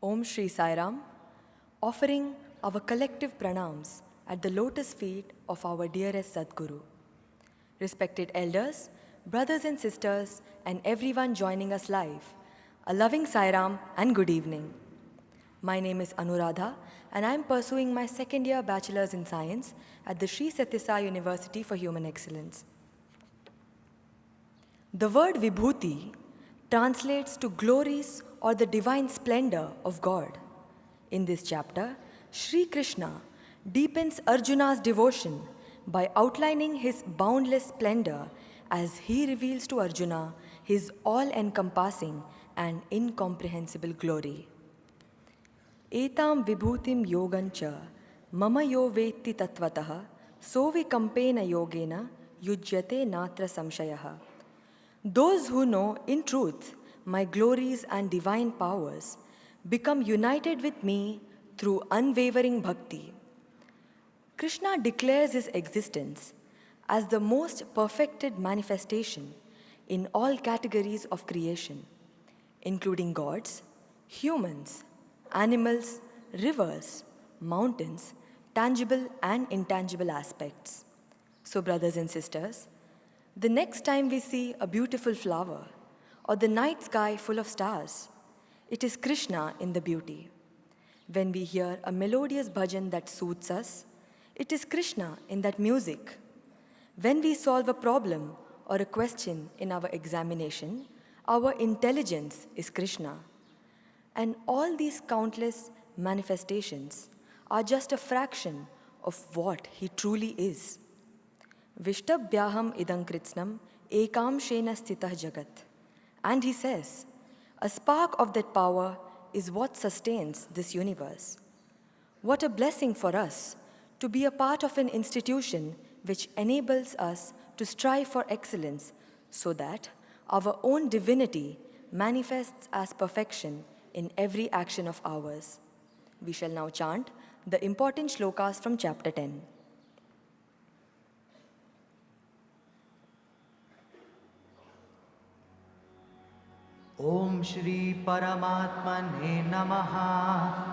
Om Shri Sairam, offering our collective pranams at the lotus feet of our dearest Sadguru. Respected elders, brothers and sisters, and everyone joining us live, a loving Sairam and good evening. My name is Anuradha, and I am pursuing my second year Bachelor's in Science at the Sri Sathya University for Human Excellence. The word Vibhuti translates to glories or the divine splendor of God. In this chapter, Sri Krishna deepens Arjuna's devotion by outlining his boundless splendor as he reveals to Arjuna his all-encompassing and incomprehensible glory. Etam vibhutim yogancha mama yo vetti tatvatah sovikampena yogena yujyate natra samshayaha. Those who know in truth my glories and divine powers become united with me through unwavering bhakti. Krishna declares his existence as the most perfected manifestation in all categories of creation, including gods, humans, animals, rivers, mountains, tangible and intangible aspects. So, brothers and sisters, the next time we see a beautiful flower or the night sky full of stars, it is Krishna in the beauty. When we hear a melodious bhajan that soothes us, it is Krishna in that music. When we solve a problem or a question in our examination, our intelligence is Krishna. And all these countless manifestations are just a fraction of what he truly is. Vishtabhyaham idam kritsnam ekam shena sthitah jagat. And he says, a spark of that power is what sustains this universe. What a blessing for us to be a part of an institution which enables us to strive for excellence so that our own divinity manifests as perfection in every action of ours. We shall now chant the important shlokas from chapter 10. Om Shri Paramatmane Namaha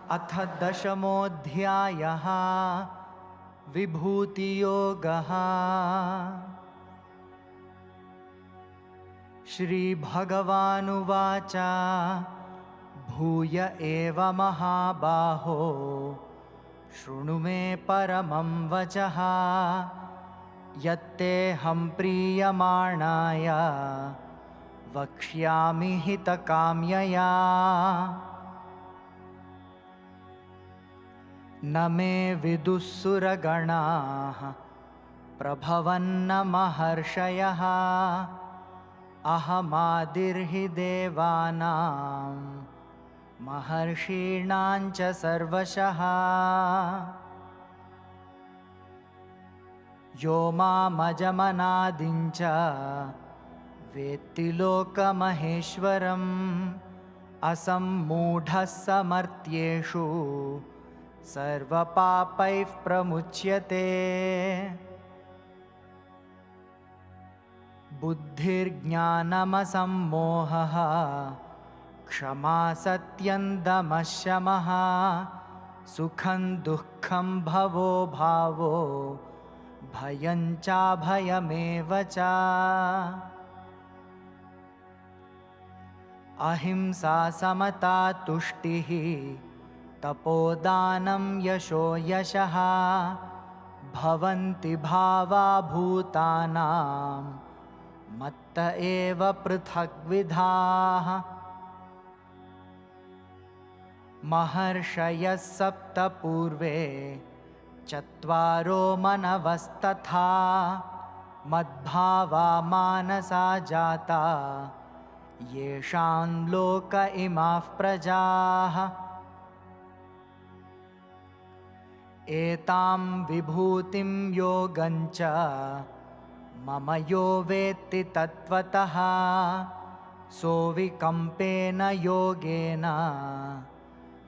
Atha Dashamodhyayaha Vibhuti Yogaha. Shri Bhagavanu Vacha Bhuya eva mahabaho Shrunu me paramam vachaha Yatte ham priyamanaya Vakshyami hita kamyaya. Name vidussuraganaha Prabhavanna maharshayaha Ahamadirhi devanam Maharshinancha sarvashaha. Yoma majamanadincha Vetti loka maheshwaram Asammudha samartyeshu Sarva papaif pramuchyate. Buddhir jnanamasammohaha Kshama satyam damashamaha Sukham dukkham bhavo bhavo Bhayancha bhayamevacha. Ahimsa samata tushtihi Tapodanam yasho yashaha Bhavanti bhava bhutanam Matta eva prithak vidhaha. Maharshayas sapta purve Chatvaro manavastatha Madbhava manasa jata Yeshan loka imaf prajaha. Etam vibhutim yogancha Mama yo vetti tatvataha Sovikampena yogena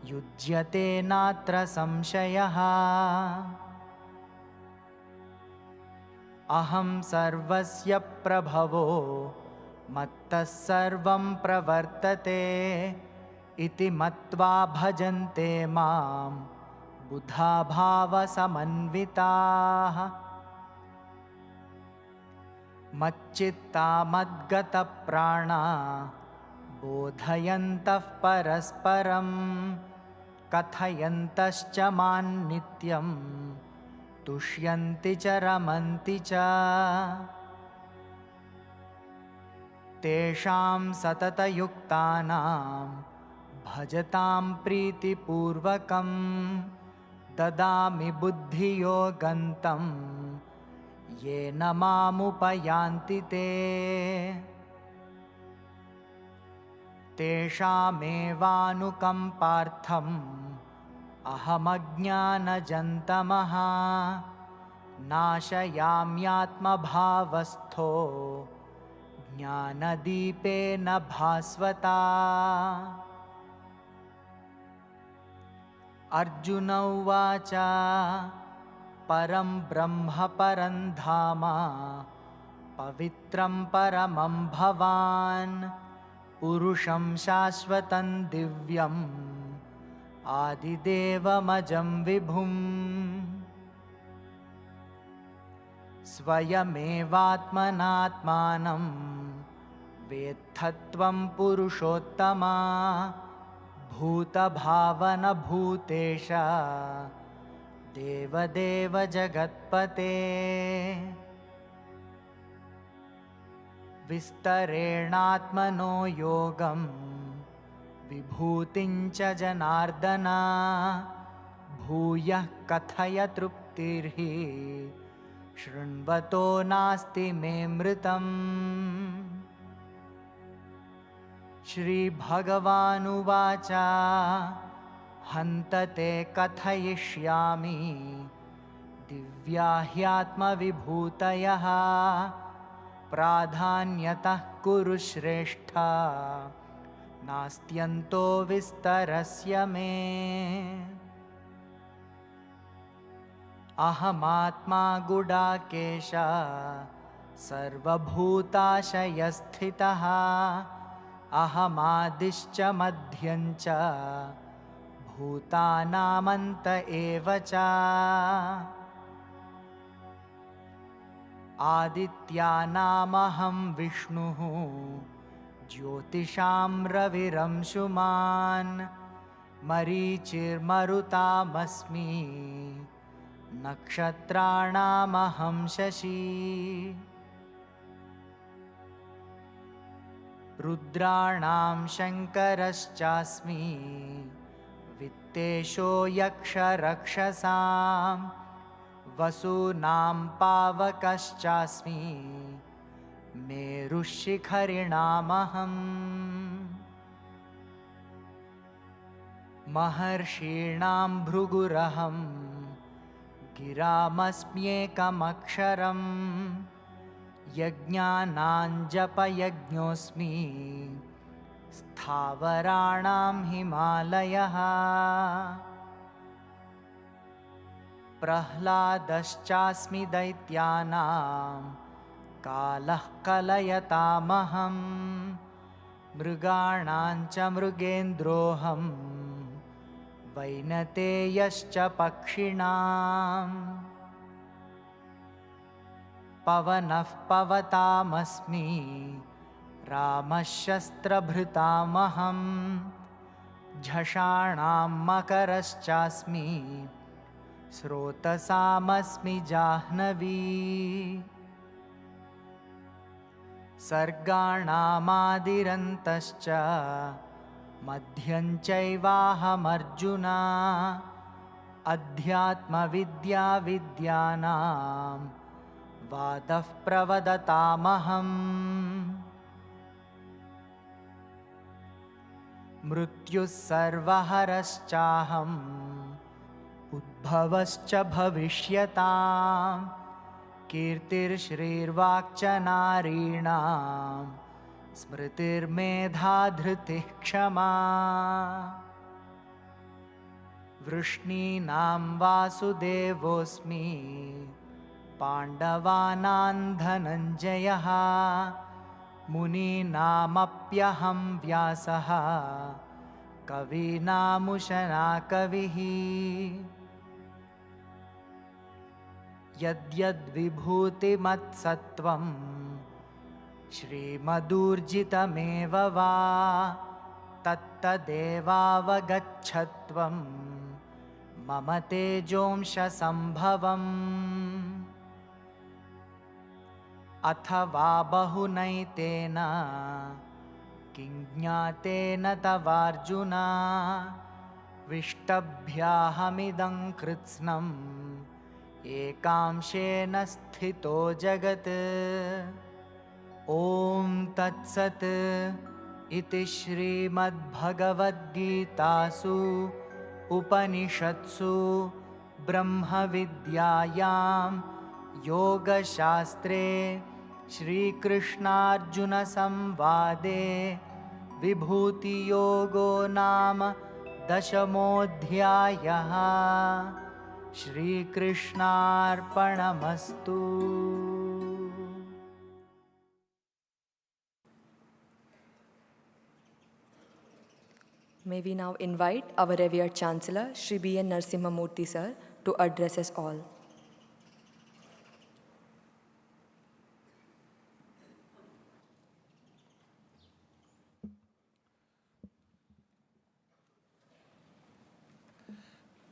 Yujyate natra samshayaha. Aham sarvasya prabhavo Mattas sarvam pravartate इति मत्वा भजन्ते मां बुधा भावसमन्विताः मच्चित्ता मद्गतप्राणा बोधयन्तः परस्परं कथयन्तश्च मां नित्यं तुष्यन्ति च रमन्ति च तेषां सततयुक्तानां भजतां प्रीतिपूर्वकं ददामि बुद्धियोगन्तं येन मामुपयान्ति ते तेषामेवानुकम्पार्थम् अहमज्ञानजन्तमः नाशयाम्यात्मभावस्थो ज्ञानदीपेन भास्वता। अर्जुन उवाच परं ब्रह्म परं धाम पवित्रं परमं भवान् पुरुषं शाश्वतं दिव्यम् आदिदेवमजं विभुम् स्वयमेवात्मनात्मानं वेत्थत्वं पुरुषोत्तमा भूतभावनभूतेश देवदेव जगत्पते विस्तरेणात्मनो योगं विभूतिं च जनार्दन भूयः कथय तृप्तिर्हि शृण्वतो नास्ति मे मृतम्। श्रीभगवानुवाच हन्त ते कथयिष्यामि दिव्या ह्यात्मविभूतयः प्राधान्यतः कुरु श्रेष्ठ नास्त्यन्तो विस्तरस्य मे। अहमात्मा गुडाकेश सर्वभूताशयस्थितः अहमादिश्च मध्यञ्च भूतानामन्त एव च आदित्यानामहं विष्णुः ज्योतिषां रविरंशुमान् मरीचिर्मरुतामस्मि नक्षत्राणामहं शशी रुद्राणां शङ्करश्चास्मि वित्तेषो यक्षरक्षसां वसूनां पावकश्चास्मि मेरुशिखरिणामहम् महर्षीणां भृगुरहं गिरामस्म्येकमक्षरं यज्ञानां जपयज्ञोऽस्मि स्थावराणां हिमालयः प्रह्लादश्चास्मि दैत्यानां कालः कलयतामहं मृगाणां च मृगेन्द्रोऽहं वैनतेयश्च पक्षिणां पवनः पवतामस्मि रामः शस्त्रभृतामहं झषाणां मकरश्चास्मि स्रोतसामस्मि जाह्नवी सर्गाणामादिरन्तश्च मध्यं चैवाहमर्जुन अध्यात्मविद्या विद्यानां वादः प्रवदतामहम् मृत्युः सर्वहरश्चाहम् उद्भवश्च भविष्यताम् कीर्तिर्श्रीर्वाक्च नारीणां स्मृतिर्मेधा धृतिः क्षमा वृष्णीनां वासुदेवोऽस्मि पाण्डवानां धनञ्जयः मुनीनामप्यहं व्यासः कवीनामुशना कविः यद्यद्विभूतिमत्सत्त्वं श्रीमदूर्जितमेव वा तत्तदेवावगच्छत्वं मम तेजोंशसम्भवम् अथवा बहुनैतेन किं ज्ञातेन तवार्जुन विष्टभ्याहमिदं कृत्स्नम् एकांशेन स्थितो जगत् ॐ तत्सत् इति श्रीमद्भगवद्गीतासु उपनिषत्सु ब्रह्मविद्यायां योगशास्त्रे श्रीकृष्णार्जुनसंवादे विभूतियोगो नाम 10मोऽध्यायः। श्रीकृष्णार्पणमस्तु। May we now invite our revered Chancellor, Shri B.N. Narasimhamurthy Sir, to address us all.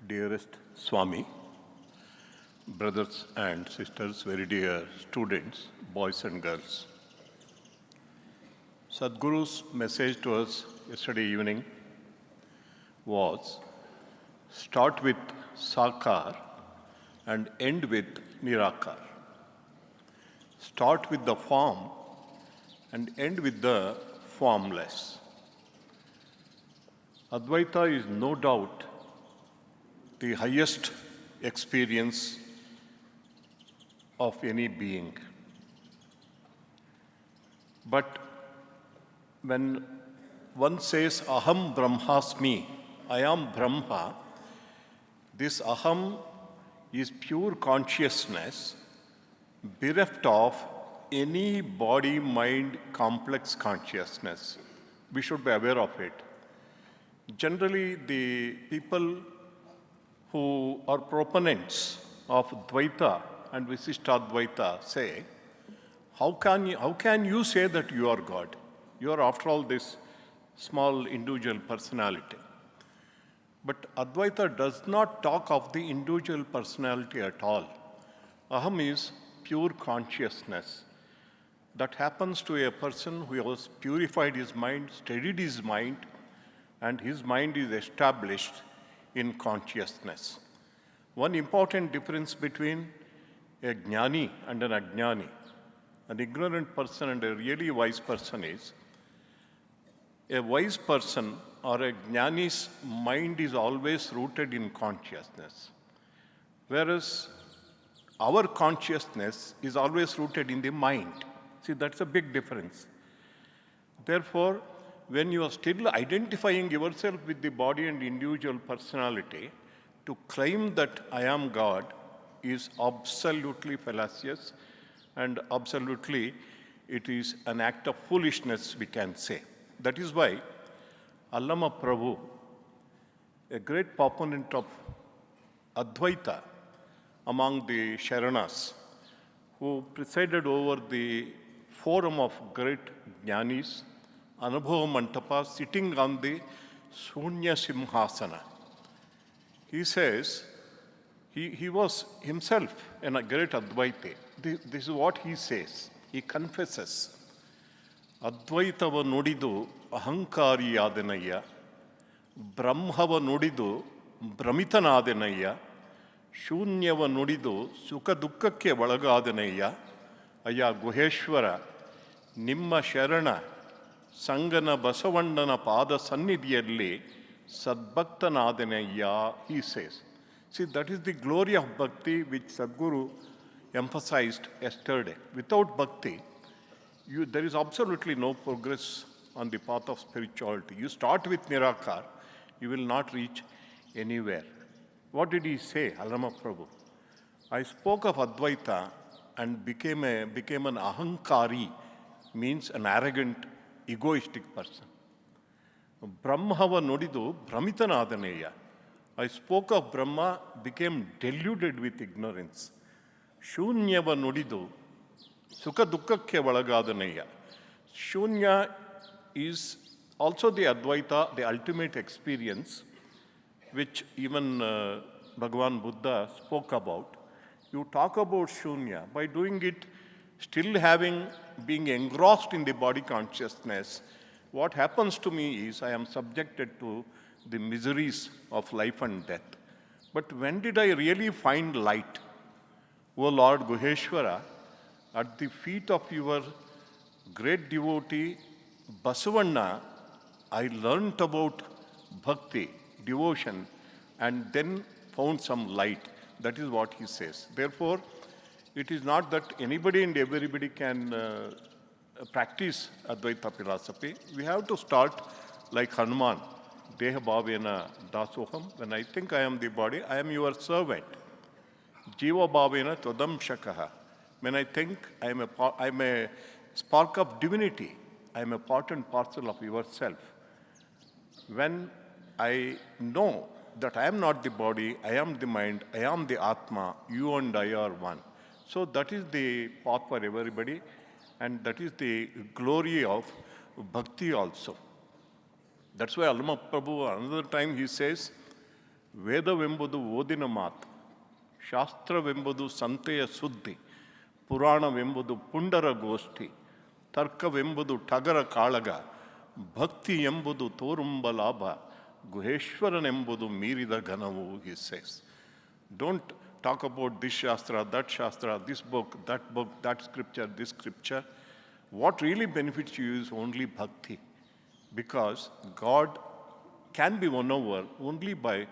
Dearest Swami, brothers and sisters, very dear students, boys and girls. Sadguru's message to us yesterday evening was start with Sakar and end with Nirakar. Start with the form and end with the formless. Advaita is no doubt the highest experience of any being. But when one says, Aham Brahmasmi, I am Brahma, this Aham is pure consciousness bereft of any body-mind complex consciousness. We should be aware of it. Generally, the people who are proponents of Dvaita and Visishtadvaita say, how can you say that you are God? You are, after all, this small individual personality. But Advaita does not talk of the individual personality at all. Aham is pure consciousness that happens to a person who has purified his mind, steadied his mind, and his mind is established in consciousness. One important difference between a jnani and an ajnani, an ignorant person and a really wise person, is a wise person or a jnani's mind is always rooted in consciousness, whereas our consciousness is always rooted in the mind. See, that's a big difference. Therefore, when you are still identifying yourself with the body and individual personality, to claim that I am God is absolutely fallacious, and absolutely it is an act of foolishness, we can say. That is why Allama Prabhu, a great proponent of Advaita among the Sharanas, who presided over the forum of great jnanis, Anubhava Mantapa, sitting on the Shunya Simhasana. He says, he was himself a great Advaita. This is what he says. He confesses, Advaitava nudidu ahankari yadenayya, Brahmava nudidu brahmitanadenayya, Shunyava nudidu sukha dukkakke valagadenayya, Aya Guheshwara, Nimma Sharana, Sangana Basavandana Pada Sannidhiyalli Sadbhaktanadhanayya, he says. See, that is the glory of bhakti which Sadguru emphasized yesterday. Without bhakti, there is absolutely no progress on the path of spirituality. You start with Nirakar, you will not reach anywhere. What did he say, Allama Prabhu? I spoke of Advaita and became an ahankari, means an arrogant, egoistic person. Brahmava nodidu Brahmitanaadaneya. I spoke of Brahma, became deluded with ignorance. Shunyava nodidu Sukha Dukkakke Valagaadaneya. Shunya is also the Advaita, the ultimate experience, which even Bhagavan Buddha spoke about. You talk about Shunya, by doing it, still being engrossed in the body consciousness, what happens to me is I am subjected to the miseries of life and death. But when did I really find light? O Lord Guheshwara, at the feet of your great devotee Basavanna, I learnt about bhakti, devotion, and then found some light. That is what he says. Therefore, it is not that anybody and everybody can practice Advaita philosophy. We have to start like Hanuman, Deha Bhavena Dasoham. When I think I am the body, I am your servant. Jiva Bhavena Todam Shakaha. When I think I am a spark of divinity, I am a part and parcel of yourself. When I know that I am not the body, I am the mind, I am the Atma, you and I are one. So that is the path for everybody, and that is the glory of bhakti also. That's why Allama Prabhu, another time he says, Veda Vembudu Odina Mat, Shastra Vembudu Santeya Suddhi, Purana Vembudu Pundara Goshti, Tarka Vembudu Tagara Kalaga, Bhakti Embudu Torumba Labha, Guheshwaran Embudu Mirida Ganavu, he says. Don't talk about this Shastra, this book, that scripture, this scripture. What really benefits you is only bhakti. Because God can be won over only by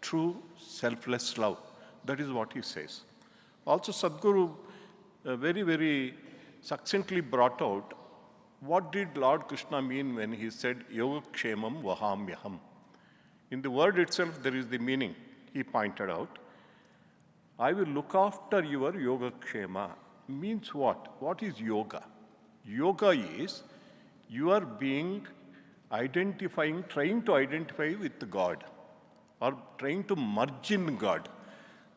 true selfless love. That is what he says. Also, Sadguru very, very succinctly brought out what did Lord Krishna mean when he said, Yoga Kshemam Vahamyaham. In the word itself, there is the meaning. He pointed out, I will look after your Yoga Kshema. Means what? What is yoga? Yoga is you are being trying to identify with God or trying to merge in God.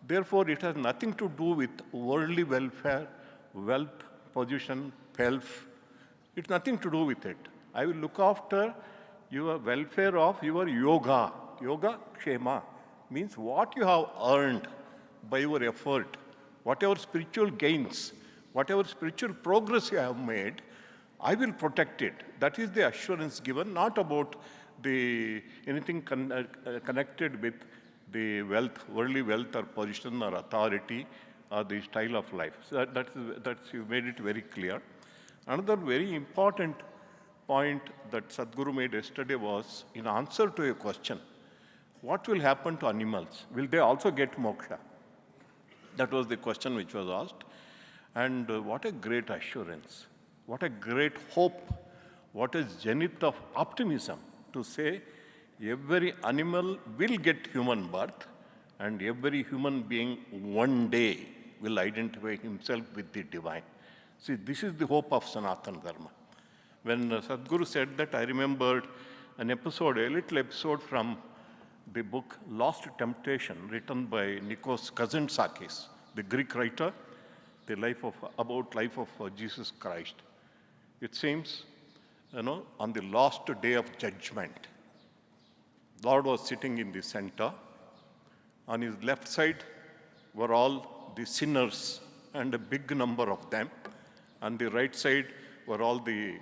Therefore, it has nothing to do with worldly welfare, wealth, position, pelf. It's nothing to do with it. I will look after your welfare of your yoga. Yoga Kshema means what you have earned by your effort, whatever spiritual gains, whatever spiritual progress you have made, I will protect it. That is the assurance given, not about anything connected with the wealth, worldly wealth or position or authority or the style of life. So that's you made it very clear. Another very important point that Sadguru made yesterday was in answer to a question, what will happen to animals? Will they also get moksha? That was the question which was asked. And what a great assurance, what a great hope, what a zenith of optimism to say every animal will get human birth and every human being one day will identify himself with the divine. See, this is the hope of Sanatana Dharma. When Sadguru said that, I remembered a little episode from the book Lost Temptation, written by Nikos Kazantzakis, the Greek writer, about life of Jesus Christ. It seems, on the last day of judgment, Lord was sitting in the center. On his left side were all the sinners, and a big number of them. On the right side were all the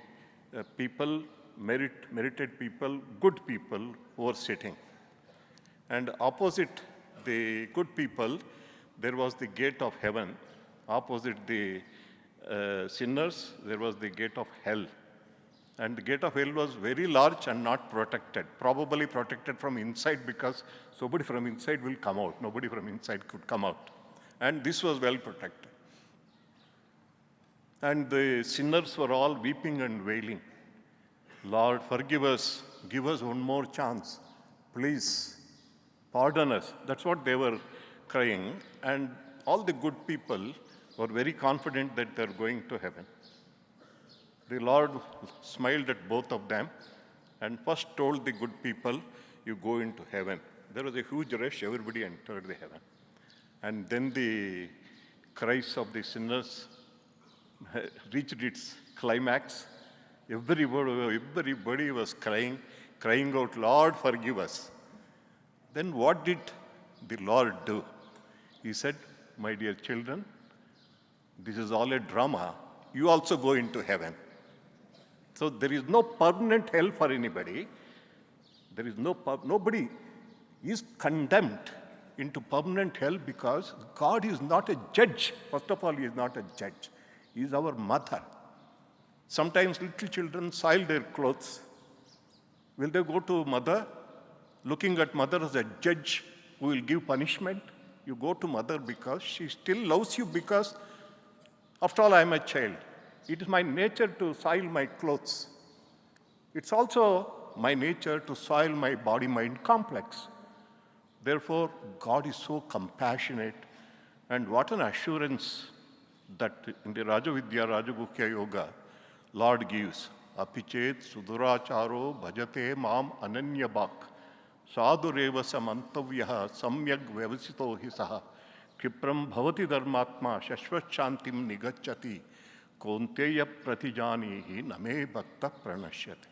people, merited people, good people who were sitting. And opposite the good people, there was the gate of heaven. Opposite the sinners, there was the gate of hell. And the gate of hell was very large and not protected, probably protected from inside because somebody from inside will come out. Nobody from inside could come out. And this was well protected. And the sinners were all weeping and wailing. Lord, forgive us. Give us one more chance. Please. Pardon us. That's what they were crying. And all the good people were very confident that they're going to heaven. The Lord smiled at both of them and first told the good people, you go into heaven. There was a huge rush, everybody entered the heaven. And then the cries of the sinners reached its climax. Everybody was crying out, Lord, forgive us. Then what did the Lord do? He said, my dear children, this is all a drama. You also go into heaven. So there is no permanent hell for anybody. There is nobody is condemned into permanent hell because God is not a judge. First of all, He is not a judge. He is our mother. Sometimes little children soil their clothes. Will they go to mother, looking at mother as a judge who will give punishment? You go to mother because she still loves you because, after all, I am a child. It is my nature to soil my clothes. It's also my nature to soil my body-mind complex. Therefore, God is so compassionate, and what an assurance that in the Rajavidya Rajagukya Yoga, Lord gives. Apichet suduracharo bhajate mam ananyabak sadureva samantavyaha samyag vyavasito hi saha kipram bhavati dharmatma shashvat shantim nigacchati konteya pratijanihi name bhakta pranashyati.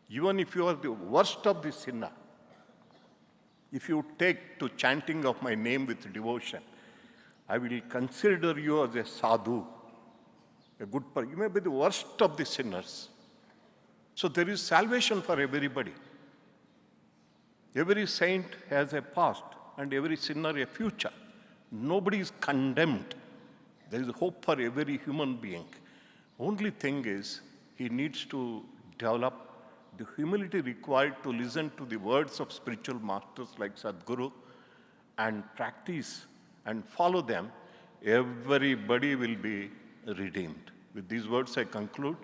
Even if you are the worst of the sinner, if you take to chanting of my name with devotion, I will consider you as a sadhu, a good person. You may be the worst of the sinners. So there is salvation for everybody. Every saint has a past and every sinner a future. Nobody is condemned. There is hope for every human being. Only thing is, he needs to develop the humility required to listen to the words of spiritual masters like Sadguru and practice and follow them. Everybody will be redeemed. With these words, I conclude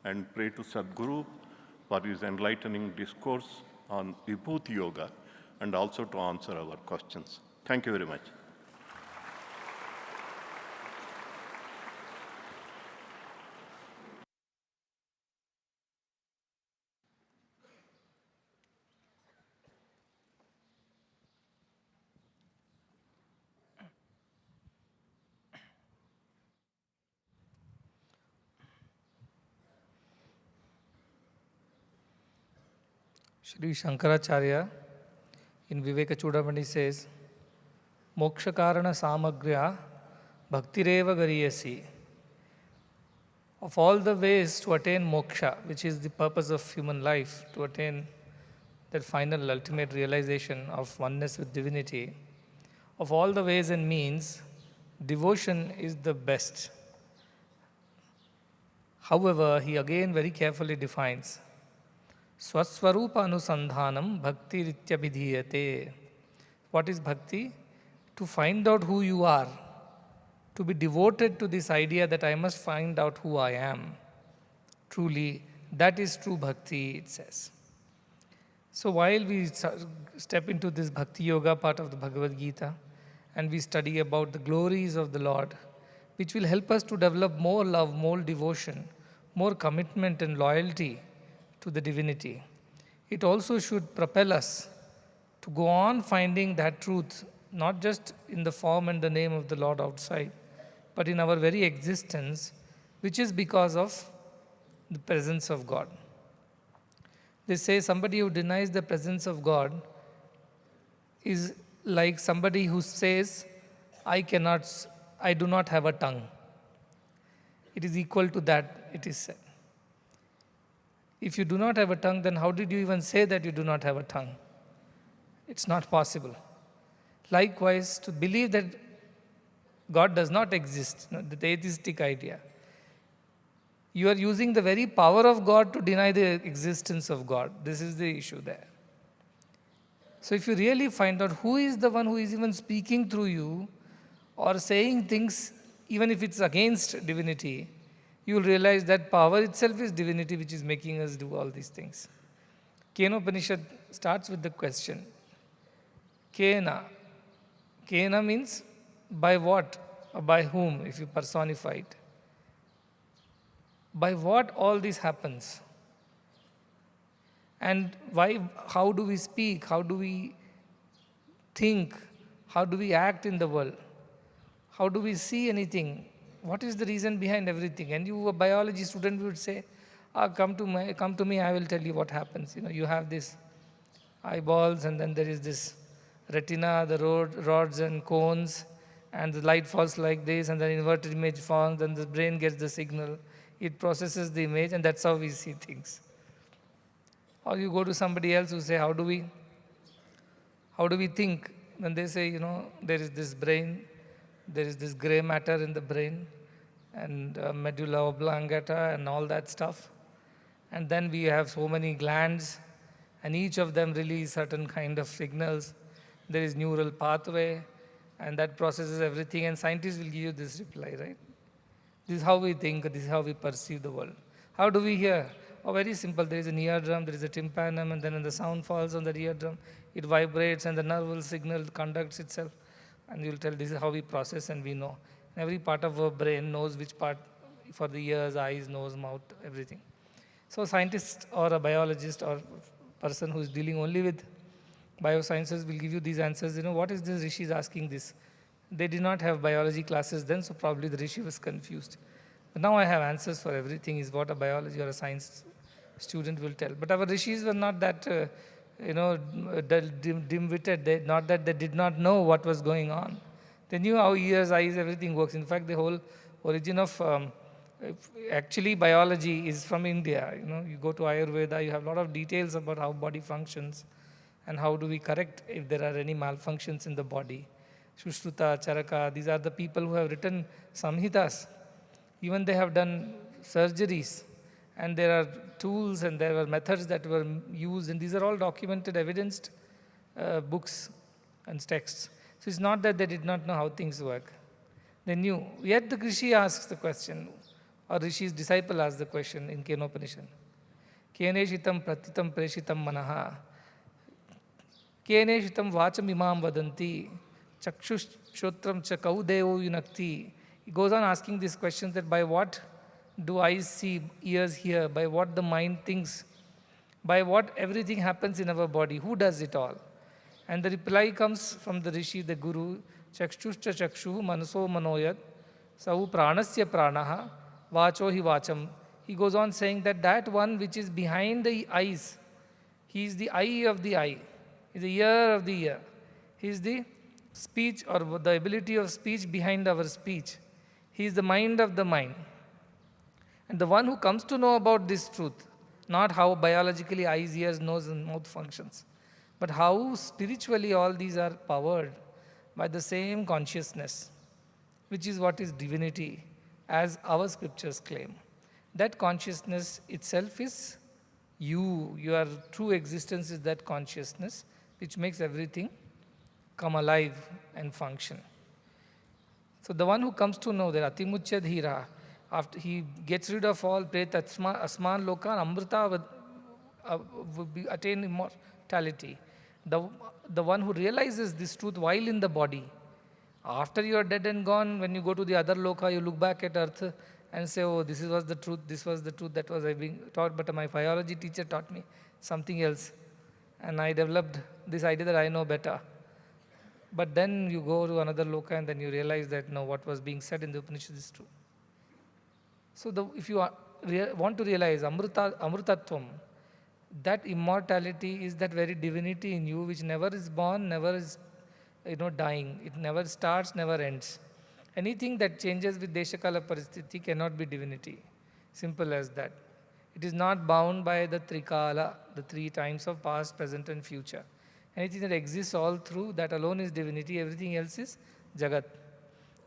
and pray to Sadguru for his enlightening discourse on Vibhuti Yoga and also to answer our questions. Thank you very much. Shri Shankaracharya in Viveka Chudamani says, Moksha Karana Samagrya Bhaktireva Gariyasi. Of all the ways to attain moksha, which is the purpose of human life, to attain that final ultimate realization of oneness with divinity, of all the ways and means, devotion is the best. However, he again very carefully defines Swaswarupa Anusandhanam Bhakti Rityabhidhiyate. What is bhakti? To find out who you are, to be devoted to this idea that I must find out who I am. Truly, that is true bhakti, it says. So while we step into this bhakti yoga part of the Bhagavad Gita, and we study about the glories of the Lord, which will help us to develop more love, more devotion, more commitment and loyalty to the divinity. It also should propel us to go on finding that truth, not just in the form and the name of the Lord outside, but in our very existence, which is because of the presence of God. They say somebody who denies the presence of God is like somebody who says, I do not have a tongue. It is equal to that, it is said. If you do not have a tongue, then how did you even say that you do not have a tongue? It's not possible. Likewise, to believe that God does not exist, the atheistic idea, you are using the very power of God to deny the existence of God. This is the issue there. So if you really find out who is the one who is even speaking through you or saying things, even if it's against divinity, you will realize that power itself is divinity which is making us do all these things. Kenopanishad starts with the question, Kena. Kena means by what or by whom, if you personify it. By what all this happens? And why? How do we speak? How do we think? How do we act in the world? How do we see anything? What is the reason behind everything? And you, a biology student, would say, come to me, I will tell you what happens. You have this eyeballs, and then there is this retina, the rods and cones, and the light falls like this, and then inverted image forms, and the brain gets the signal. It processes the image, and that's how we see things. Or you go to somebody else who say, how do we think? Then they say, there is this brain, there is this gray matter in the brain, and medulla oblongata and all that stuff. And then we have so many glands, and each of them release certain kind of signals. There is neural pathway, and that processes everything, and scientists will give you this reply, right? This is how we think, this is how we perceive the world. How do we hear? Oh, very simple. There is an eardrum, there is a tympanum, and then when the sound falls on the eardrum, it vibrates, and the nerval signal conducts itself. And you'll tell this is how we process, and we know. Every part of our brain knows which part for the ears, eyes, nose, mouth, everything. So a scientist or a biologist or person who is dealing only with biosciences will give you these answers. What is this Rishi is asking this? They did not have biology classes then, so probably the Rishi was confused. But now I have answers for everything, is what a biology or a science student will tell. But our Rishis were not that, dim-witted. Not that they did not know what was going on. They knew how ears, eyes, everything works. In fact, the whole origin of actually biology is from India. You go to Ayurveda, you have a lot of details about how body functions and how do we correct if there are any malfunctions in the body. Shushruta, Charaka, these are the people who have written Samhitas. Even they have done surgeries, and there are tools and there were methods that were used, and these are all documented, evidenced books and texts. So it's not that they did not know how things work. They knew. Yet the Rishi asks the question, or Rishi's disciple asks the question in Kenopanishad. Keneshitam pratitam preshitam manaha. Keneshitam vacham imam vadanti. Chakshush shotram cha kaudevo yunakti. He goes on asking these questions, that by what do eyes see, ears hear, by what the mind thinks, by what everything happens in our body, who does it all? And the reply comes from the Rishi, the Guru, Chakshuscha chakshu manaso manoyat, sau pranasya pranaha, vacho hi vacham. He goes on saying that one which is behind the eyes, he is the eye of the eye, he is the ear of the ear, he is the speech or the ability of speech behind our speech. He is the mind of the mind. And the one who comes to know about this truth, not how biologically eyes, ears, nose and mouth functions, but how spiritually all these are powered by the same consciousness, which is what is divinity, as our scriptures claim. That consciousness itself is you. Your true existence is that consciousness which makes everything come alive and function. So the one who comes to know that Atimuchya Dhira, after he gets rid of all preta, asman lokan, amrita would be attain immortality. The one who realizes this truth while in the body, after you are dead and gone, when you go to the other loka, you look back at earth and say, oh, this was the truth that was I being taught, but my biology teacher taught me something else. And I developed this idea that I know better. But then you go to another loka and then you realize that no, what was being said in the Upanishad is true. So if you want to realize Amrutatvam, that immortality is that very divinity in you which never is born, never is dying. It never starts, never ends. Anything that changes with Deshakala Paristhiti cannot be divinity. Simple as that. It is not bound by the Trikala, the three times of past, present and future. Anything that exists all through, that alone is divinity. Everything else is Jagat,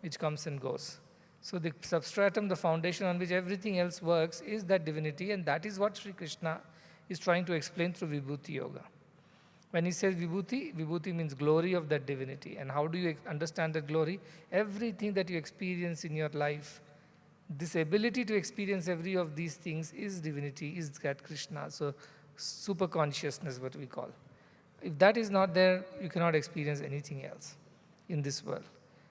which comes and goes. So the substratum, the foundation on which everything else works is that divinity, and that is what Sri Krishna is trying to explain through Vibhuti Yoga. When he says Vibhuti, Vibhuti means glory of that divinity. And how do you understand that glory? Everything that you experience in your life, this ability to experience every of these things is divinity, is that Krishna. So super consciousness, what we call. If that is not there, you cannot experience anything else in this world.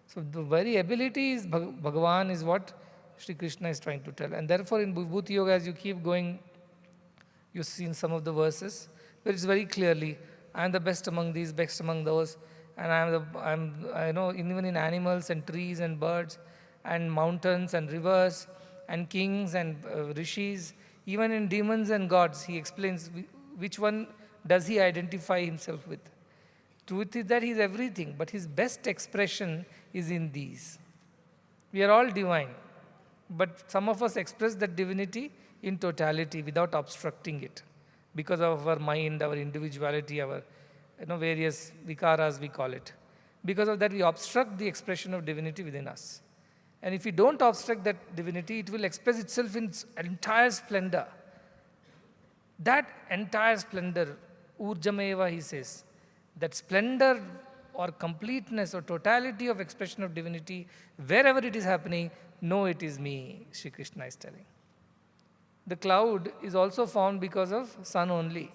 So the very ability is Bhagavan is what Sri Krishna is trying to tell. And therefore in Vibhuti Yoga, as you keep going, You've seen some of the verses where it's very clearly, I am the best among these, best among those, and I know, even in animals and trees and birds and mountains and rivers and kings and rishis, even in demons and gods, he explains which one does he identify himself with. Truth is that he is everything, but his best expression is in these. We are all divine, but some of us express that divinity in totality without obstructing it because of our mind, our individuality, our various vikaras we call it. Because of that, we obstruct the expression of divinity within us. And if we don't obstruct that divinity, it will express itself in its entire splendor. That entire splendor, Urjameva, he says, that splendor or completeness or totality of expression of divinity, wherever it is happening, know it is me, Sri Krishna is telling. The cloud is also formed because of sun only.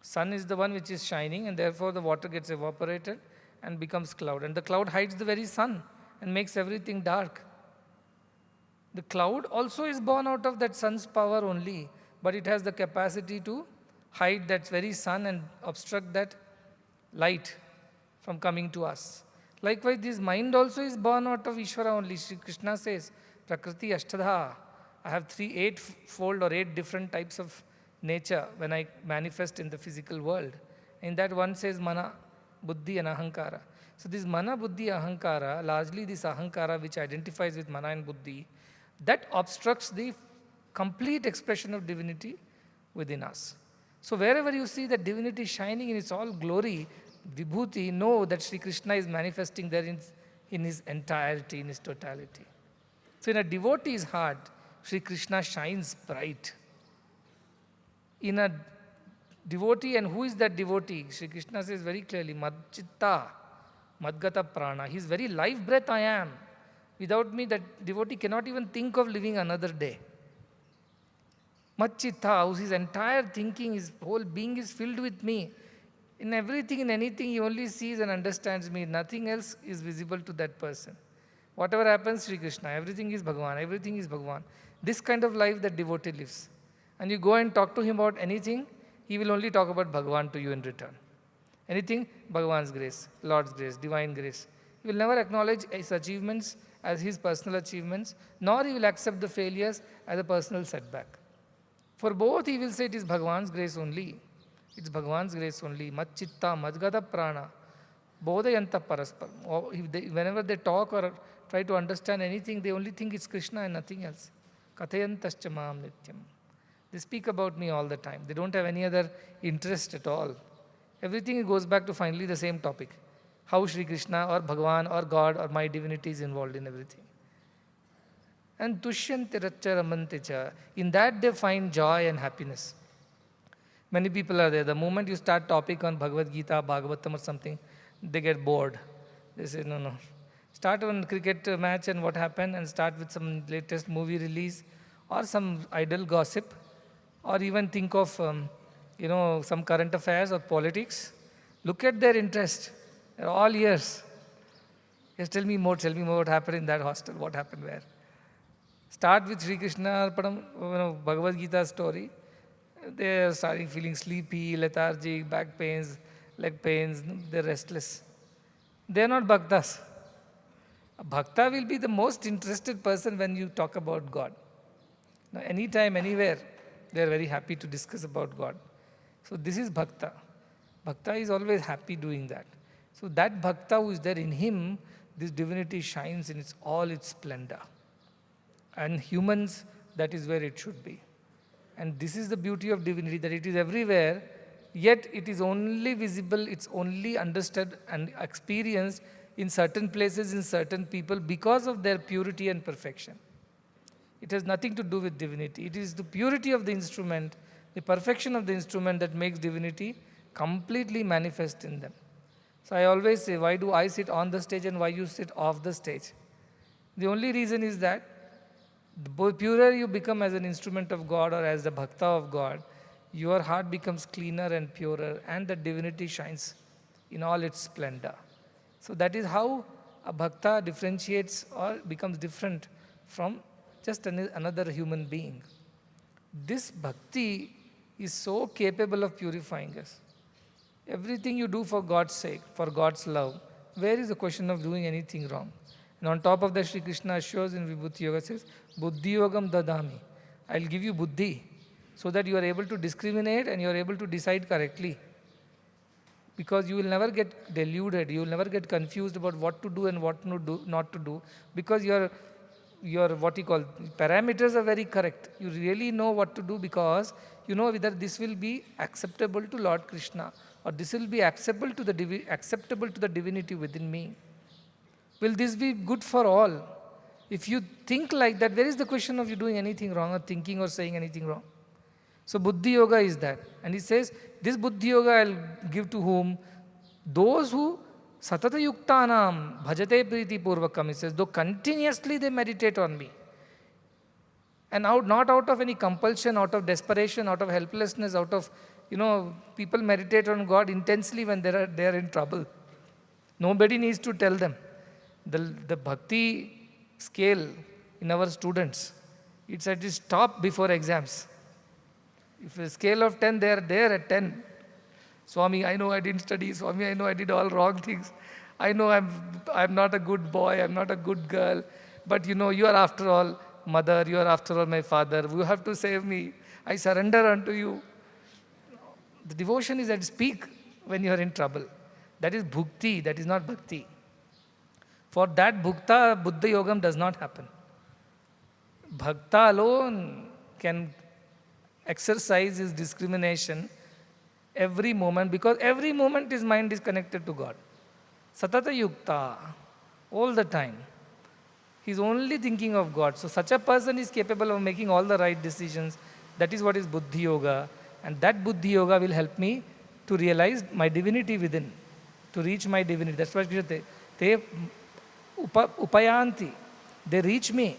Sun is the one which is shining, and therefore the water gets evaporated and becomes cloud. And the cloud hides the very sun and makes everything dark. The cloud also is born out of that sun's power only, but it has the capacity to hide that very sun and obstruct that light from coming to us. Likewise, this mind also is born out of Ishvara only. Shri Krishna says, Prakriti Ashtadha. I have 8-fold or 8 different types of nature when I manifest in the physical world. In that one says Mana, Buddhi and Ahankara. So this Mana, Buddhi, Ahankara, largely this Ahankara which identifies with Mana and Buddhi, that obstructs the complete expression of divinity within us. So wherever you see that divinity shining in its all glory, Vibhuti, know that Sri Krishna is manifesting there in his entirety, in his totality. So in a devotee's heart, Sri Krishna shines bright. In a devotee, and who is that devotee? Sri Krishna says very clearly, Madchitta, Madgata Prana. His very life breath I am. Without me, that devotee cannot even think of living another day. Madchitta, his entire thinking, his whole being is filled with me. In everything, in anything, he only sees and understands me. Nothing else is visible to that person. Whatever happens, Sri Krishna, everything is Bhagavan, everything is Bhagavan. This kind of life that devotee lives. And you go and talk to him about anything, he will only talk about Bhagavan to you in return. Anything, Bhagavan's grace, Lord's grace, divine grace. He will never acknowledge his achievements as his personal achievements, nor he will accept the failures as a personal setback. For both, he will say it is Bhagavan's grace only. It's Bhagavan's grace only. Madchitta, Madgata Prana, Bodhayanta Paraspar. Whenever they talk or try to understand anything, they only think it's Krishna and nothing else. Kathayantascha Maam Nityam. They speak about me all the time. They don't have any other interest at all. Everything goes back to finally the same topic. How Sri Krishna or Bhagavan or God or my divinity is involved in everything. And Tushyanti Racha Ramante Cha. In that they find joy and happiness. Many people are there. The moment you start topic on Bhagavad Gita, Bhagavatam or something, they get bored. They say, no. Start on cricket match and what happened, and start with some latest movie release or some idle gossip, or even think of some current affairs or politics. Look at their interest. They're all ears. Yes, tell me more what happened in that hostel, what happened where. Start with Sri Krishna, Bhagavad Gita story. They are starting feeling sleepy, lethargic, back pains, leg pains, they're restless. They are not bhaktas. A bhakta will be the most interested person when you talk about God. Now, anytime, anywhere, they are very happy to discuss about God. So this is bhakta. Bhakta is always happy doing that. So that bhakta who is there in him, this divinity shines in all its splendor. And humans, that is where it should be. And this is the beauty of divinity, that it is everywhere, yet it is only visible, it's only understood and experienced in certain places, in certain people, because of their purity and perfection. It has nothing to do with divinity. It is the purity of the instrument, the perfection of the instrument that makes divinity completely manifest in them. So I always say, why do I sit on the stage and why you sit off the stage? The only reason is that the purer you become as an instrument of God or as the bhakta of God, your heart becomes cleaner and purer, and the divinity shines in all its splendor. So that is how a bhakta differentiates or becomes different from just another human being. This bhakti is so capable of purifying us. Everything you do for God's sake, for God's love, where is the question of doing anything wrong? And on top of that, Sri Krishna assures in Vibhuti Yoga says, Buddhi Yogam Dadami. I'll give you buddhi so that you are able to discriminate and you are able to decide correctly. Because you will never get deluded, you will never get confused about what to do and what not to do, because your what you call parameters are very correct. You really know what to do because you know whether this will be acceptable to Lord Krishna or this will be acceptable to the divinity within me. Will this be good for all? If you think like that, where is the question of you doing anything wrong or thinking or saying anything wrong? So Buddhi Yoga is that. And he says, this Buddhi Yoga I'll give to whom? Those who Satata Yuktanam Bhajate Priti Purvakam. He says, though continuously they meditate on me. And not out of any compulsion, out of desperation, out of helplessness, out of, people meditate on God intensely when they are in trouble. Nobody needs to tell them. The bhakti scale in our students, it's at its top before exams. If a scale of 10, they are there at 10. Swami, I know I didn't study. Swami, I know I did all wrong things. I know I'm not a good boy, I'm not a good girl. But you are after all mother, you are after all my father. You have to save me. I surrender unto you. The devotion is at its peak when you are in trouble. That is bhukti, that is not bhakti. For that Buddha Yogam does not happen. Bhakta alone can exercise his discrimination every moment because every moment his mind is connected to God. Satata Yukta, all the time. He's only thinking of God. So such a person is capable of making all the right decisions. That is what is Buddhi Yoga. And that Buddhi Yoga will help me to realize my divinity within, to reach my divinity. That's why they upayanti. They reach me.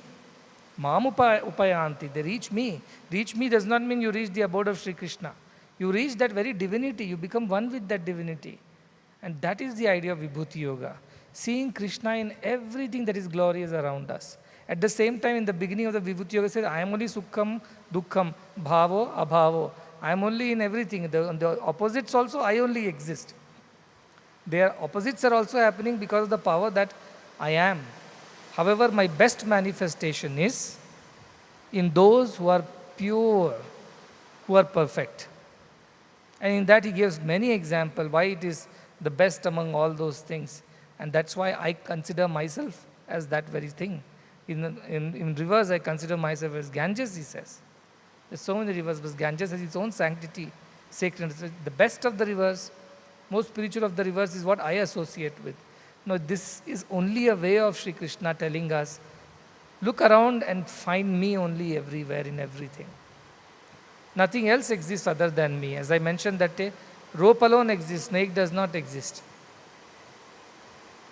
Mam upayanti. They reach me. Reach me does not mean you reach the abode of Sri Krishna. You reach that very divinity. You become one with that divinity. And that is the idea of Vibhuti Yoga. Seeing Krishna in everything that is glorious around us. At the same time, in the beginning of the Vibhuti Yoga, it says, I am only Sukham, Dukkham, Bhavo, Abhavo. I am only in everything. The opposites also, I only exist. Their opposites are also happening because of the power that I am. However, my best manifestation is in those who are pure, who are perfect. And in that he gives many examples why it is the best among all those things. And that's why I consider myself as that very thing. In rivers, I consider myself as Ganges, he says. There's so many rivers, but Ganges has its own sanctity, sacredness. The best of the rivers, most spiritual of the rivers is what I associate with. No, this is only a way of Sri Krishna telling us, look around and find me only everywhere in everything. Nothing else exists other than me. As I mentioned that day, rope alone exists, snake does not exist.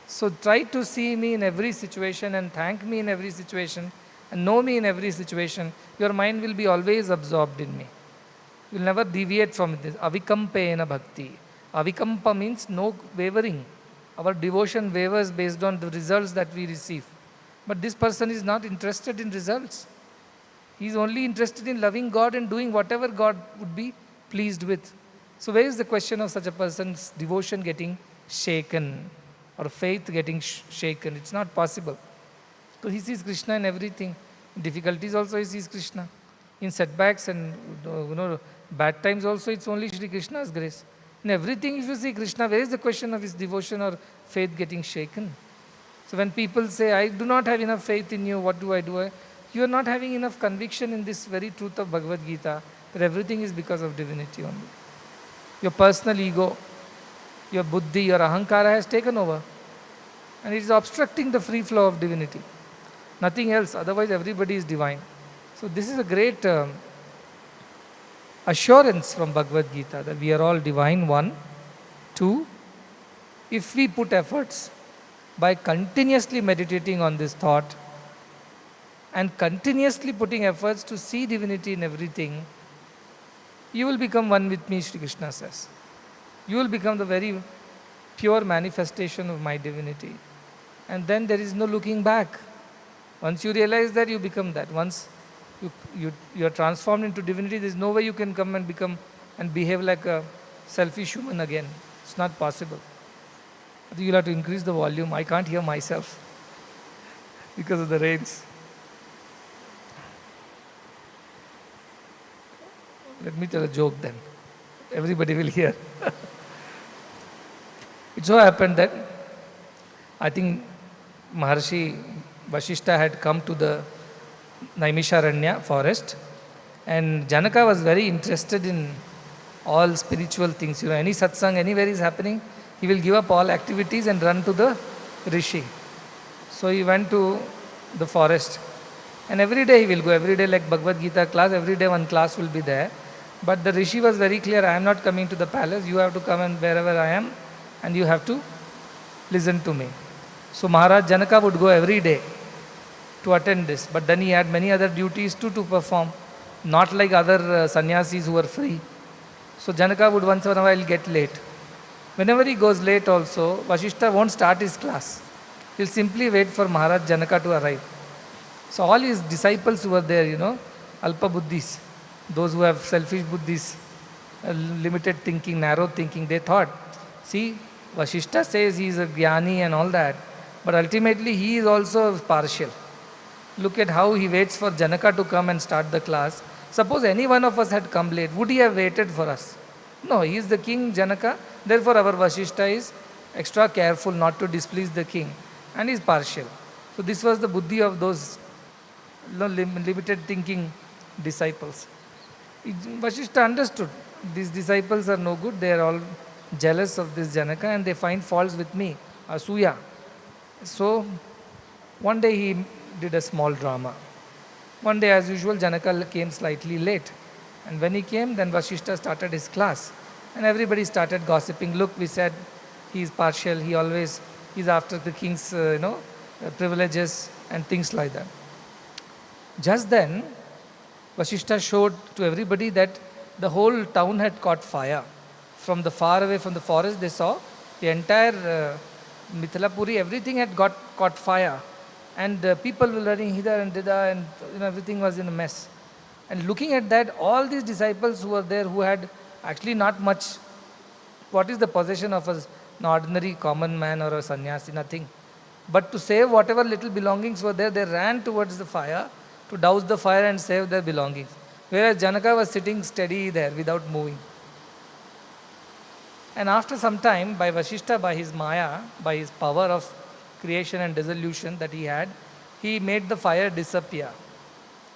So try to see me in every situation and thank me in every situation and know me in every situation. Your mind will be always absorbed in me. You will never deviate from this. Avikampena bhakti. Avikampa means no wavering. Our devotion wavers based on the results that we receive. But this person is not interested in results. He is only interested in loving God and doing whatever God would be pleased with. So where is the question of such a person's devotion getting shaken or faith getting shaken? It's not possible. So he sees Krishna in everything. In difficulties also he sees Krishna. In setbacks and bad times also it's only Shri Krishna's grace. In everything if you see Krishna, where is the question of his devotion or faith getting shaken? So when people say, I do not have enough faith in you, what do I do? You are not having enough conviction in this very truth of Bhagavad Gita, that everything is because of divinity only. Your personal ego, your buddhi, your ahankara has taken over. And it is obstructing the free flow of divinity. Nothing else, otherwise everybody is divine. So this is a great assurance from Bhagavad Gita that we are all divine, one. Two, if we put efforts by continuously meditating on this thought and continuously putting efforts to see divinity in everything, you will become one with me, Sri Krishna says. You will become the very pure manifestation of my divinity. And then there is no looking back. Once you realize that, you become that. Once You are transformed into divinity. There is no way you can come and become and behave like a selfish human again. It's not possible. I think you'll have to increase the volume. I can't hear myself because of the rains. Let me tell a joke then. Everybody will hear. It so happened that I think Maharshi Vashishta had come to the Naimisharanya forest, and Janaka was very interested in all spiritual things. Any satsang, anywhere is happening, he will give up all activities and run to the rishi. So he went to the forest, and every day he will go, every day like Bhagavad Gita class, every day one class will be there. But the rishi was very clear, I am not coming to the palace, you have to come and wherever I am, and you have to listen to me. So Maharaj Janaka would go every day to attend this, but then he had many other duties too to perform, not like other sannyasis who were free. So Janaka would once in a while get late. Whenever he goes late also, Vashishta won't start his class. He'll simply wait for Maharaj Janaka to arrive. So all his disciples who were there, Alpa Buddhis, those who have selfish buddhis, limited thinking, narrow thinking, they thought, see, Vashishta says he is a jnani and all that, but ultimately he is also partial. Look at how he waits for Janaka to come and start the class. Suppose any one of us had come late, would he have waited for us? No, he is the king, Janaka. Therefore, our Vashishta is extra careful not to displease the king and is partial. So, this was the buddhi of those limited thinking disciples. Vashishta understood these disciples are no good, they are all jealous of this Janaka and they find faults with me, Asuya. So, one day he did a small drama. One day, as usual, Janaka came slightly late. And when he came, then Vashishta started his class. And everybody started gossiping. Look, we said he is partial, he's after the king's, privileges and things like that. Just then, Vashishta showed to everybody that the whole town had caught fire. From the far away from the forest, they saw the entire Mithalapuri, everything had caught fire. And people were running hither and thither, and everything was in a mess. And looking at that, all these disciples who were there, who had actually not much, what is the possession of an ordinary common man or a sannyasi? Nothing. But to save whatever little belongings were there, they ran towards the fire to douse the fire and save their belongings. Whereas Janaka was sitting steady there without moving. And after some time, by Vashishta, by his maya, by his power of creation and dissolution that he had, he made the fire disappear.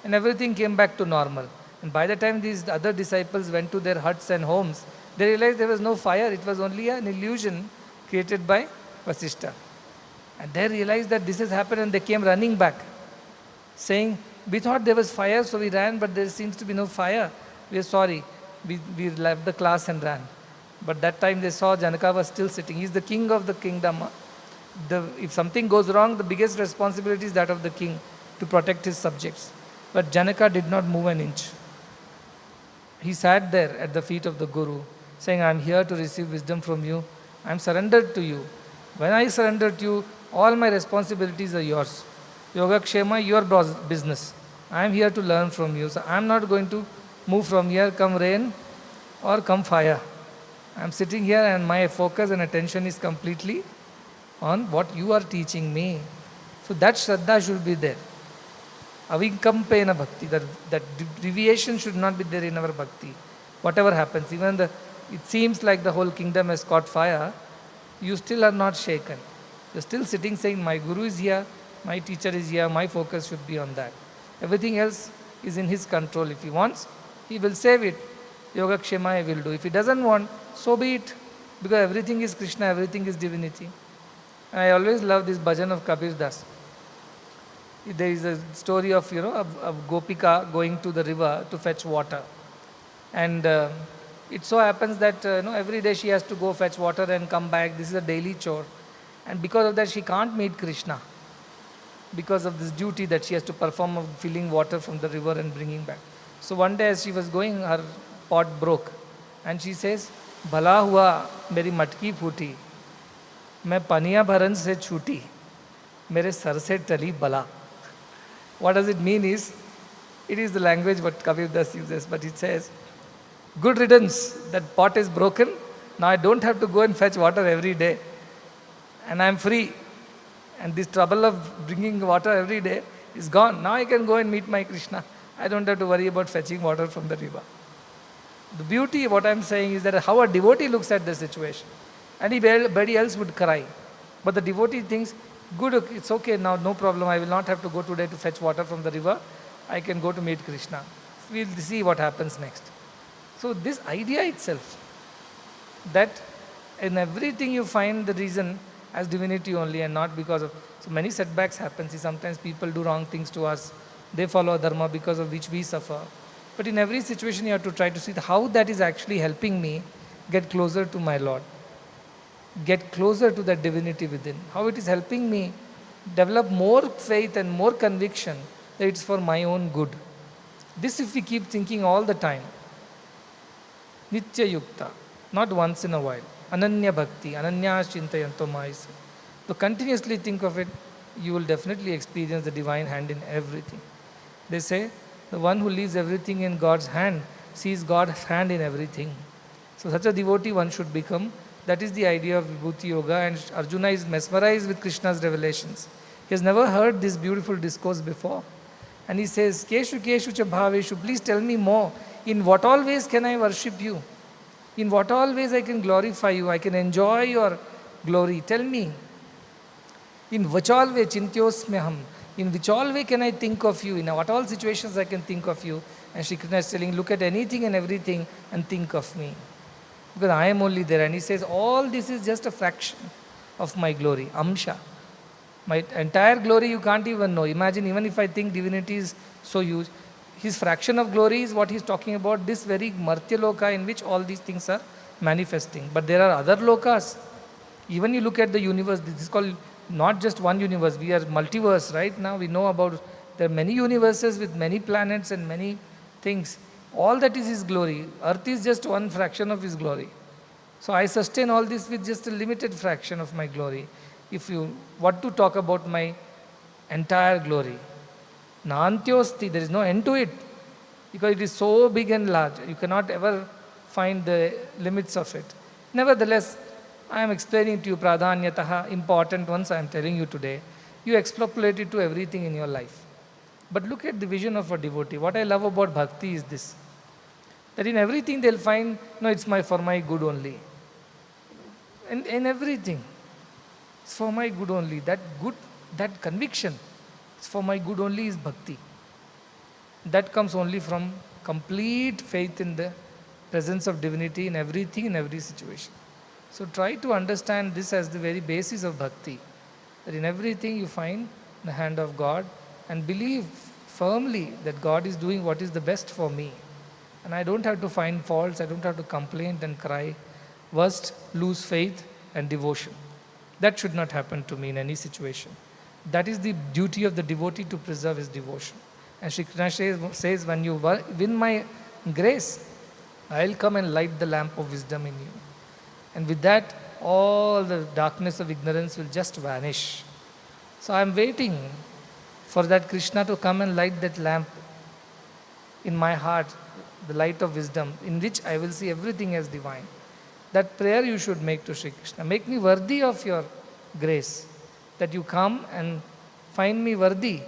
And everything came back to normal. And by the time these other disciples went to their huts and homes, they realized there was no fire, it was only an illusion created by Vasishta. And they realized that this has happened and they came running back, saying, we thought there was fire, so we ran, but there seems to be no fire. We are sorry. We left the class and ran. But that time they saw Janaka was still sitting. He is the king of the kingdom. If something goes wrong, the biggest responsibility is that of the king to protect his subjects. But Janaka did not move an inch. He sat there at the feet of the Guru, saying, I am here to receive wisdom from you. I am surrendered to you. When I surrender to you, all my responsibilities are yours. Yoga Kshema, your business. I am here to learn from you. So I am not going to move from here, come rain or come fire. I am sitting here and my focus and attention is completely on what you are teaching me. So that Shraddha should be there. Avikampena bhakti, that deviation should not be there in our bhakti. Whatever happens, even it seems like the whole kingdom has caught fire, you still are not shaken. You are still sitting saying, my Guru is here, my teacher is here, my focus should be on that. Everything else is in his control. If he wants, he will save it. Yoga Kshema he will do. If he doesn't want, so be it. Because everything is Krishna, everything is divinity. And I always love this bhajan of Kabir Das. There is a story of, of Gopika going to the river to fetch water. And it so happens that, every day she has to go fetch water and come back. This is a daily chore. And because of that, she can't meet Krishna. Because of this duty that she has to perform of filling water from the river and bringing back. So one day as she was going, her pot broke. And she says, Bhala hua meri matki phuti. मैं पनिया भरन से छूटी मेरे sir से टली बला. What does it mean is, It is the language what Kabir Das uses, but it says, good riddance, that pot is broken. Now I don't have to go and fetch water every day. And I am free. And this trouble of bringing water every day is gone. Now I can go and meet my Krishna. I don't have to worry about fetching water from the river. The beauty of what I am saying is that how a devotee looks at the situation. Anybody else would cry. But the devotee thinks, good, okay, it's okay now, no problem. I will not have to go today to fetch water from the river. I can go to meet Krishna. We'll see what happens next. So this idea itself, that in everything you find the reason as divinity only and not because of... So many setbacks happen. See, sometimes people do wrong things to us. They follow dharma because of which we suffer. But in every situation you have to try to see how that is actually helping me get closer to my Lord. Get closer to that divinity within. How it is helping me develop more faith and more conviction that it's for my own good. This if we keep thinking all the time. Nitya yukta, not once in a while. Ananya bhakti, ananya chintayanto maisa. So continuously think of it, you will definitely experience the divine hand in everything. They say, the one who leaves everything in God's hand sees God's hand in everything. So such a devotee one should become. That is the idea of Vibhuti Yoga, and Arjuna is mesmerized with Krishna's revelations. He has never heard this beautiful discourse before. And he says, Keshu Keshu cha bhaveshu, please tell me more. In what all ways can I worship you? In what all ways I can glorify you? I can enjoy your glory. Tell me. In which all way chintyosmyaham? In which all way can I think of you? In what all situations I can think of you? And Shri Krishna is telling, look at anything and everything and think of me. Because I am only there. And he says, all this is just a fraction of my glory. Amsha. My entire glory you can't even know. Imagine, even if I think divinity is so huge, his fraction of glory is what he's talking about, this very Martya Loka in which all these things are manifesting. But there are other lokas. Even you look at the universe, this is called not just one universe, we are multiverse right now. We know about, there are many universes with many planets and many things. All that is his glory. Earth is just one fraction of his glory. So I sustain all this with just a limited fraction of my glory. If you want to talk about my entire glory, Nantyosti, there is no end to it. Because it is so big and large, you cannot ever find the limits of it. Nevertheless, I am explaining to you pradhanyataha, important ones I am telling you today. You extrapolate it to everything in your life. But look at the vision of a devotee. What I love about bhakti is this, that in everything they'll find, no, it's for my good only. And in everything, it's for my good only. That good, that conviction, it's for my good only is bhakti. That comes only from complete faith in the presence of divinity in everything, in every situation. So try to understand this as the very basis of bhakti. That in everything you find the hand of God and believe firmly that God is doing what is the best for me. And I don't have to find faults, I don't have to complain and cry. Worst, lose faith and devotion. That should not happen to me in any situation. That is the duty of the devotee, to preserve his devotion. And Shri Krishna says, when you win my grace, I will come and light the lamp of wisdom in you. And with that, all the darkness of ignorance will just vanish. So I am waiting for that Krishna to come and light that lamp in my heart, the light of wisdom, in which I will see everything as divine. That prayer you should make to Shri Krishna. Make me worthy of your grace, that you come and find me worthy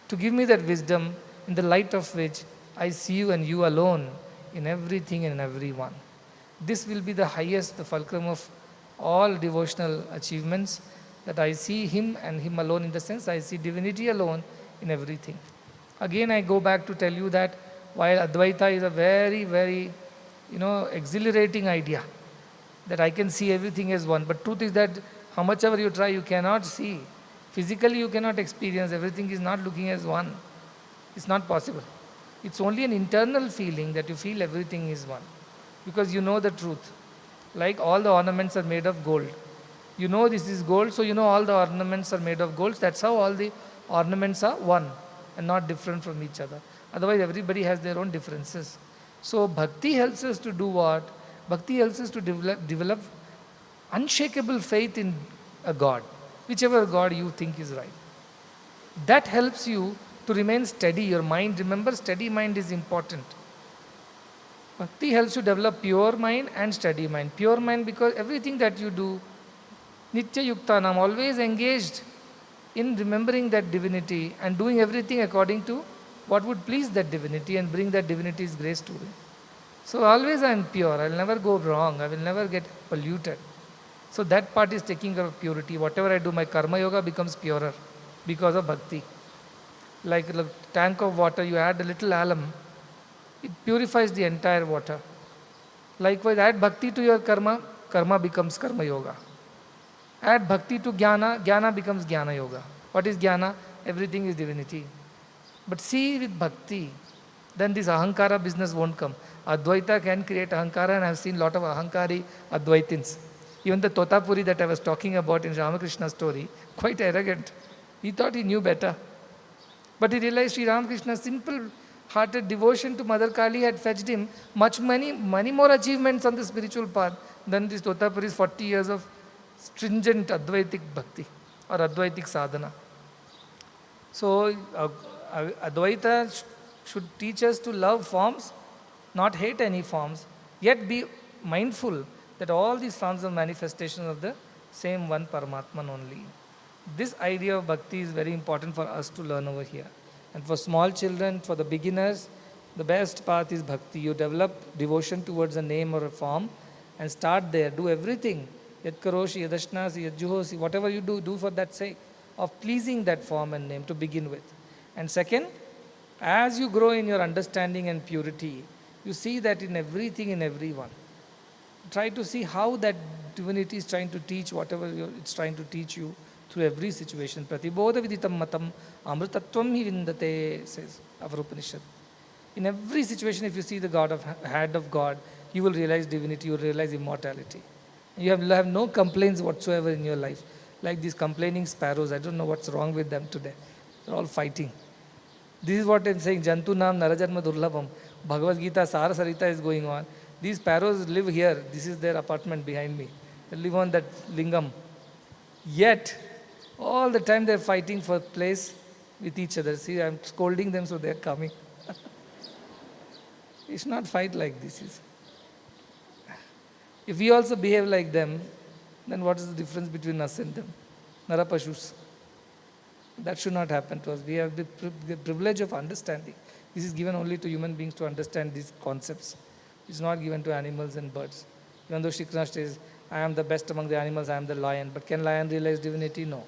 to give me that wisdom in the light of which I see you and you alone in everything and everyone. This will be the highest, the fulcrum of all devotional achievements, that I see him and him alone, in the sense I see divinity alone in everything. Again, I go back to tell you that while Advaita is a very, very, exhilarating idea, that I can see everything as one, but truth is that how much ever you try, you cannot see. Physically, you cannot experience. Everything is not looking as one. It's not possible. It's only an internal feeling that you feel everything is one. Because you know the truth. Like all the ornaments are made of gold. You know this is gold, so you know all the ornaments are made of gold. That's how all the ornaments are one and not different from each other. Otherwise, everybody has their own differences. So bhakti helps us to do what? Bhakti helps us to develop unshakable faith in a God, whichever God you think is right. That helps you to remain steady, your mind, remember, steady mind is important. Bhakti helps you develop pure mind and steady mind. Pure mind because everything that you do, Nitya Yuktanam, always engaged in remembering that divinity and doing everything according to what would please that divinity and bring that divinity's grace to me. So always I am pure, I will never go wrong, I will never get polluted. So that part is taking care of purity. Whatever I do, my karma yoga becomes purer because of bhakti. Like a tank of water, you add a little alum, it purifies the entire water. Likewise, add bhakti to your karma, karma becomes karma yoga. Add bhakti to jnana, jnana becomes jnana yoga. What is jnana? Everything is divinity. But see with bhakti, then this ahankara business won't come. Advaita can create ahankara, and I have seen a lot of ahankari Advaitins. Even the Totapuri that I was talking about in Ramakrishna's story, quite arrogant. He thought he knew better. But he realized Sri Ramakrishna's simple-hearted devotion to Mother Kali had fetched him many more achievements on the spiritual path than this Totapuri's 40 years of stringent Advaitic bhakti or Advaitic sadhana. So, Advaita should teach us to love forms, not hate any forms, yet be mindful that all these forms are manifestations of the same one Paramatman only. This idea of bhakti is very important for us to learn over here. And for small children, for the beginners, the best path is bhakti. You develop devotion towards a name or a form and start there. Do everything. Yad karoshi, yad ashnasi, yad juhosi, whatever you do for that sake of pleasing that form and name to begin with. And second, as you grow in your understanding and purity, you see that in everything, in everyone. Try to see how that divinity is trying to teach whatever it's trying to teach you through every situation. Pratibodha viditam matam amritatvam hi vindate, says our Upanishad. In every situation, if you see the hand of God, you will realize divinity, you will realize immortality. You will have no complaints whatsoever in your life. Like these complaining sparrows, I don't know what's wrong with them today. They're all fighting. This is what I'm saying, Jantu Nam Narajanma Durlabham. Bhagavad Gita, Sara, Sarita is going on. These sparrows live here. This is their apartment behind me. They live on that lingam. Yet, all the time they're fighting for place with each other. See, I'm scolding them, so they're coming. It's not fight like this. If we also behave like them, then what is the difference between us and them? Narapashus. That should not happen to us. We have the privilege of understanding. This is given only to human beings to understand these concepts. It's not given to animals and birds. Even though Shri Krishna says, I am the best among the animals, I am the lion. But can lion realize divinity? No.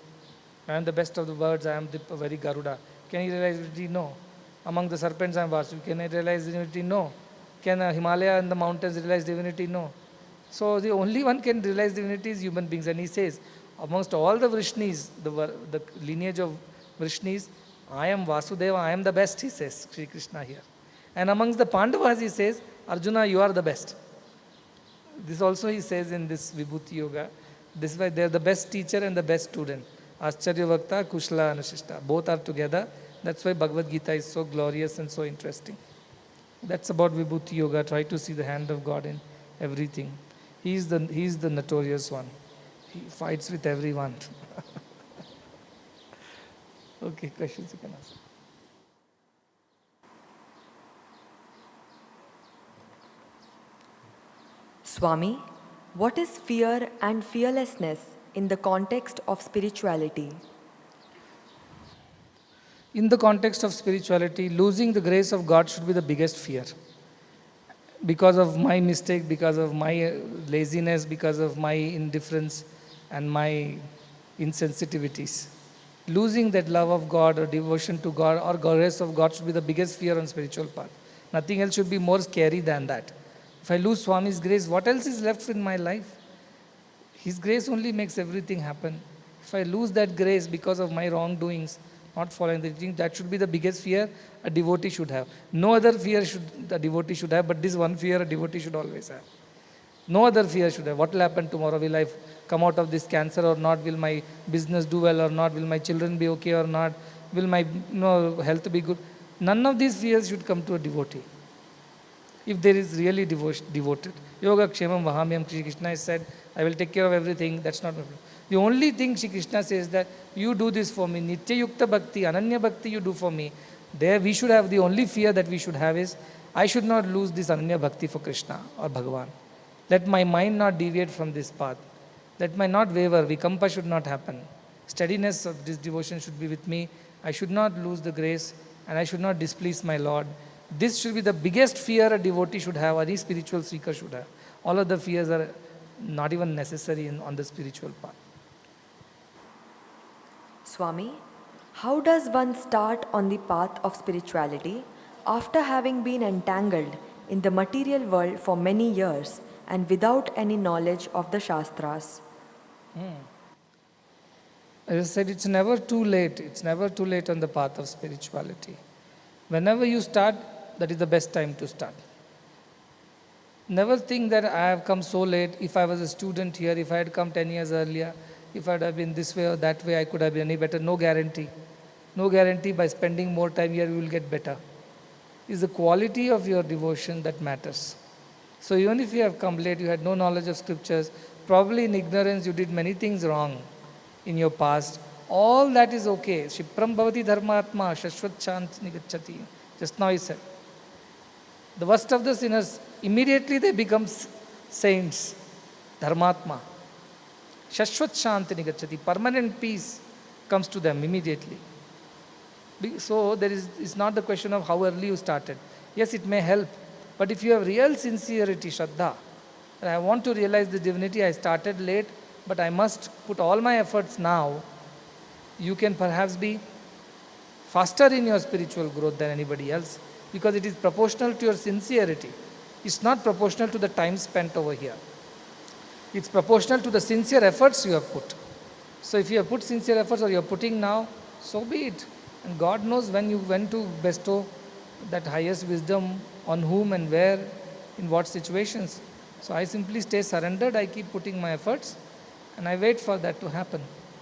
I am the best of the birds, I am the very Garuda. Can he realize divinity? No. Among the serpents, I am Vasu. Can I realize divinity? No. Can Himalaya and the mountains realize divinity? No. So the only one can realize divinity is human beings. And he says, amongst all the Vrishnis, the lineage of Vrishnis, I am Vasudeva, I am the best, he says, Sri Krishna here. And amongst the Pandavas, he says, Arjuna, you are the best. This also he says in this Vibhuti Yoga. This is why they are the best teacher and the best student. Ascharya Vakta, Kushla, Anusishta. Both are together. That's why Bhagavad Gita is so glorious and so interesting. That's about Vibhuti Yoga. Try to see the hand of God in everything. He is the notorious one. He fights with everyone. Okay, questions you can ask. Swami, what is fear and fearlessness in the context of spirituality? In the context of spirituality, losing the grace of God should be the biggest fear. Because of my mistake, because of my laziness, because of my indifference and my insensitivities. Losing that love of God or devotion to God or grace of God should be the biggest fear on spiritual path. Nothing else should be more scary than that. If I lose Swami's grace, what else is left in my life? His grace only makes everything happen. If I lose that grace because of my wrongdoings, not following the teaching, that should be the biggest fear a devotee should have. No other fear a devotee should have, but this one fear a devotee should always have. No other fear should have. What will happen tomorrow? Will I come out of this cancer or not? Will my business do well or not? Will my children be okay or not? Will my health be good? None of these fears should come to a devotee. If there is really devoted. Yoga Kshemam Vahamyam, Krishna has said, I will take care of everything. That's not my problem. The only thing Shri Krishna says that you do this for me, Nitya Yukta Bhakti, Ananya Bhakti you do for me. There we should have, the only fear that we should have is, I should not lose this Ananya Bhakti for Krishna or Bhagavan. Let my mind not deviate from this path. Let my not waver, vikampa should not happen. Steadiness of this devotion should be with me. I should not lose the grace and I should not displease my Lord. This should be the biggest fear a devotee should have, or any spiritual seeker should have. All of the fears are not even necessary on the spiritual path. Swami, how does one start on the path of spirituality after having been entangled in the material world for many years and without any knowledge of the Shastras? As I said, it's never too late. It's never too late on the path of spirituality. Whenever you start, that is the best time to start. Never think that I have come so late. If I was a student here, if I had come 10 years earlier, if I had have been this way or that way, I could have been any better. No guarantee. No guarantee by spending more time here, you will get better. It's the quality of your devotion that matters. So even if you have come late, you had no knowledge of scriptures, probably in ignorance you did many things wrong in your past. All that is okay. Shipram bhavati dharmatma shashvat chant nigacchati. Just now he said. The worst of the sinners, immediately they become saints. Dharmatma. Shashvat shanti nigacchati. Permanent peace comes to them immediately. So it's not the question of how early you started. Yes, it may help. But if you have real sincerity, Shraddha, and I want to realize the divinity, I started late, but I must put all my efforts now, you can perhaps be faster in your spiritual growth than anybody else, because it is proportional to your sincerity. It's not proportional to the time spent over here. It's proportional to the sincere efforts you have put. So if you have put sincere efforts or you are putting now, so be it. And God knows when to bestow that highest wisdom on whom and where, in what situations. So I simply stay surrendered, I keep putting my efforts and I wait for that to happen.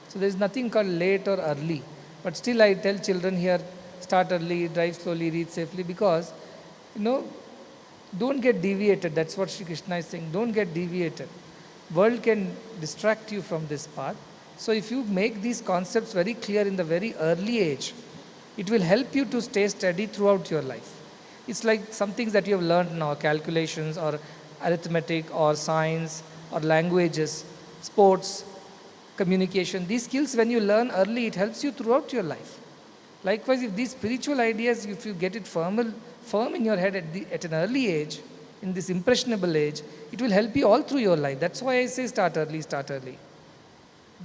So there is nothing called late or early. But still I tell children here, start early, drive slowly, reach safely, because, don't get deviated. That's what Sri Krishna is saying. Don't get deviated. World can distract you from this path. So if you make these concepts very clear in the very early age, it will help you to stay steady throughout your life. It's like some things that you have learned now, calculations or arithmetic or science or languages, sports, communication. These skills, when you learn early, it helps you throughout your life. Likewise, if these spiritual ideas, if you get it firm in your head at an early age, in this impressionable age, it will help you all through your life. That's why I say start early.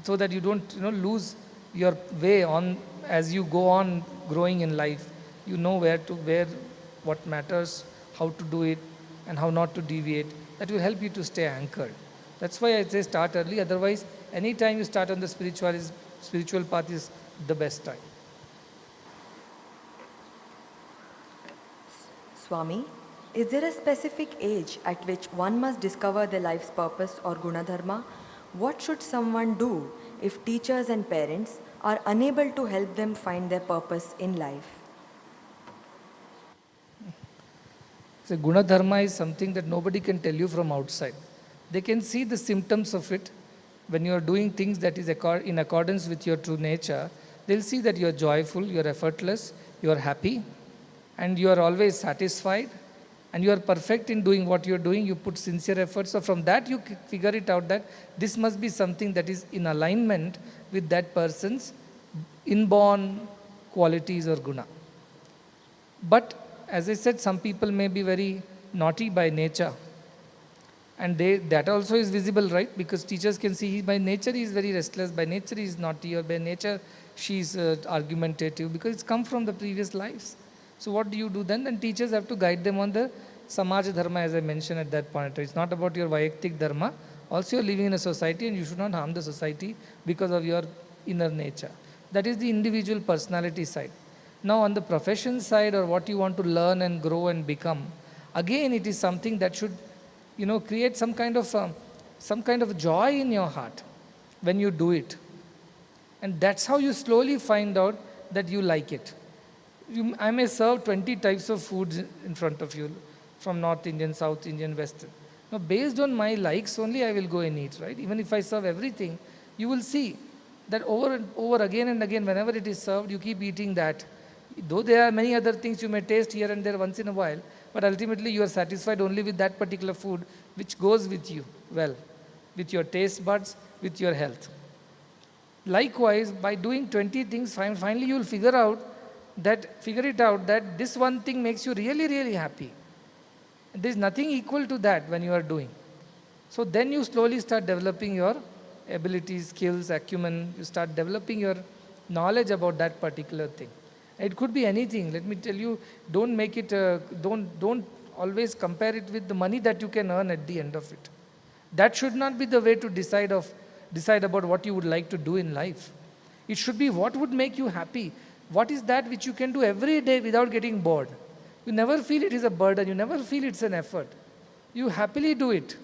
So that you don't lose your way on as you go on growing in life. You know what matters, how to do it, and how not to deviate. That will help you to stay anchored. That's why I say start early. Otherwise, any time you start on the spiritual path is the best time. Swami, is there a specific age at which one must discover their life's purpose or gunadharma? What should someone do if teachers and parents are unable to help them find their purpose in life? So gunadharma is something that nobody can tell you from outside. They can see the symptoms of it. When you are doing things that is in accordance with your true nature, they'll see that you are joyful, you are effortless, you are happy, and you are always satisfied, and you are perfect in doing what you are doing. You put sincere effort. So from that you figure it out that this must be something that is in alignment with that person's inborn qualities or guna. But as I said, some people may be very naughty by nature. And that also is visible, right? Because teachers can see by nature he is very restless, by nature he is naughty, or by nature she is argumentative, because it's come from the previous lives. So what do you do then? Then teachers have to guide them on the samaj dharma, as I mentioned at that point. It's not about your vayaktik dharma. Also you're living in a society and you should not harm the society because of your inner nature. That is the individual personality side. Now on the profession side, or what you want to learn and grow and become, again it is something that should create some kind of joy in your heart when you do it. And that's how you slowly find out that you like it. I may serve 20 types of foods in front of you, from North Indian, South Indian, Western. Now based on my likes only I will go and eat, right? Even if I serve everything, you will see that over and over again and again, whenever it is served, you keep eating that. Though there are many other things you may taste here and there once in a while, but ultimately you are satisfied only with that particular food which goes with you well, with your taste buds, with your health. Likewise, by doing 20 things, finally you will figure it out that this one thing makes you really, really happy. There is nothing equal to that when you are doing. So then you slowly start developing your abilities, skills, acumen. You start developing your knowledge about that particular thing. It could be anything. Let me tell you, don't make it. Don't always compare it with the money that you can earn at the end of it. That should not be the way to decide about what you would like to do in life. It should be what would make you happy. What is that which you can do every day without getting bored? You never feel it is a burden. You never feel it's an effort. You happily do it.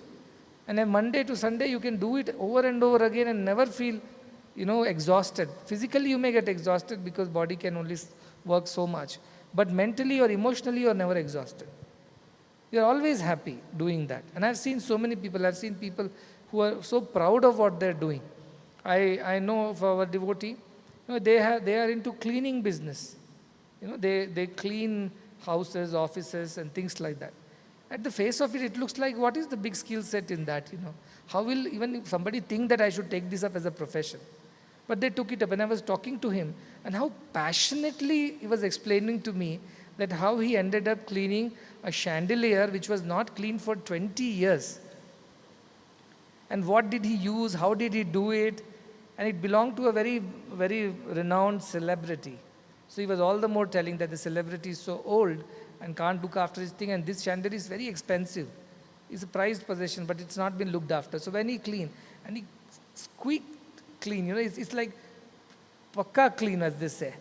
And then Monday to Sunday, you can do it over and over again and never feel, exhausted. Physically, you may get exhausted because body can only work so much. But mentally or emotionally, you are never exhausted. You are always happy doing that. And I've seen so many people. I've seen people who are so proud of what they're doing. I know of our devotee, they are into cleaning business. They clean houses, offices, and things like that. At the face of it, it looks like, what is the big skill set in that? How will even somebody think that I should take this up as a profession? But they took it up, and I was talking to him, and how passionately he was explaining to me that how he ended up cleaning a chandelier which was not cleaned for 20 years. And what did he use? How did he do it? And it belonged to a very, very renowned celebrity. So he was all the more telling that the celebrity is so old and can't look after his thing, and this chandelier is very expensive. It's a prized possession, but it's not been looked after. So when he cleaned, and he squeaked clean, it's like pakka clean, as they say,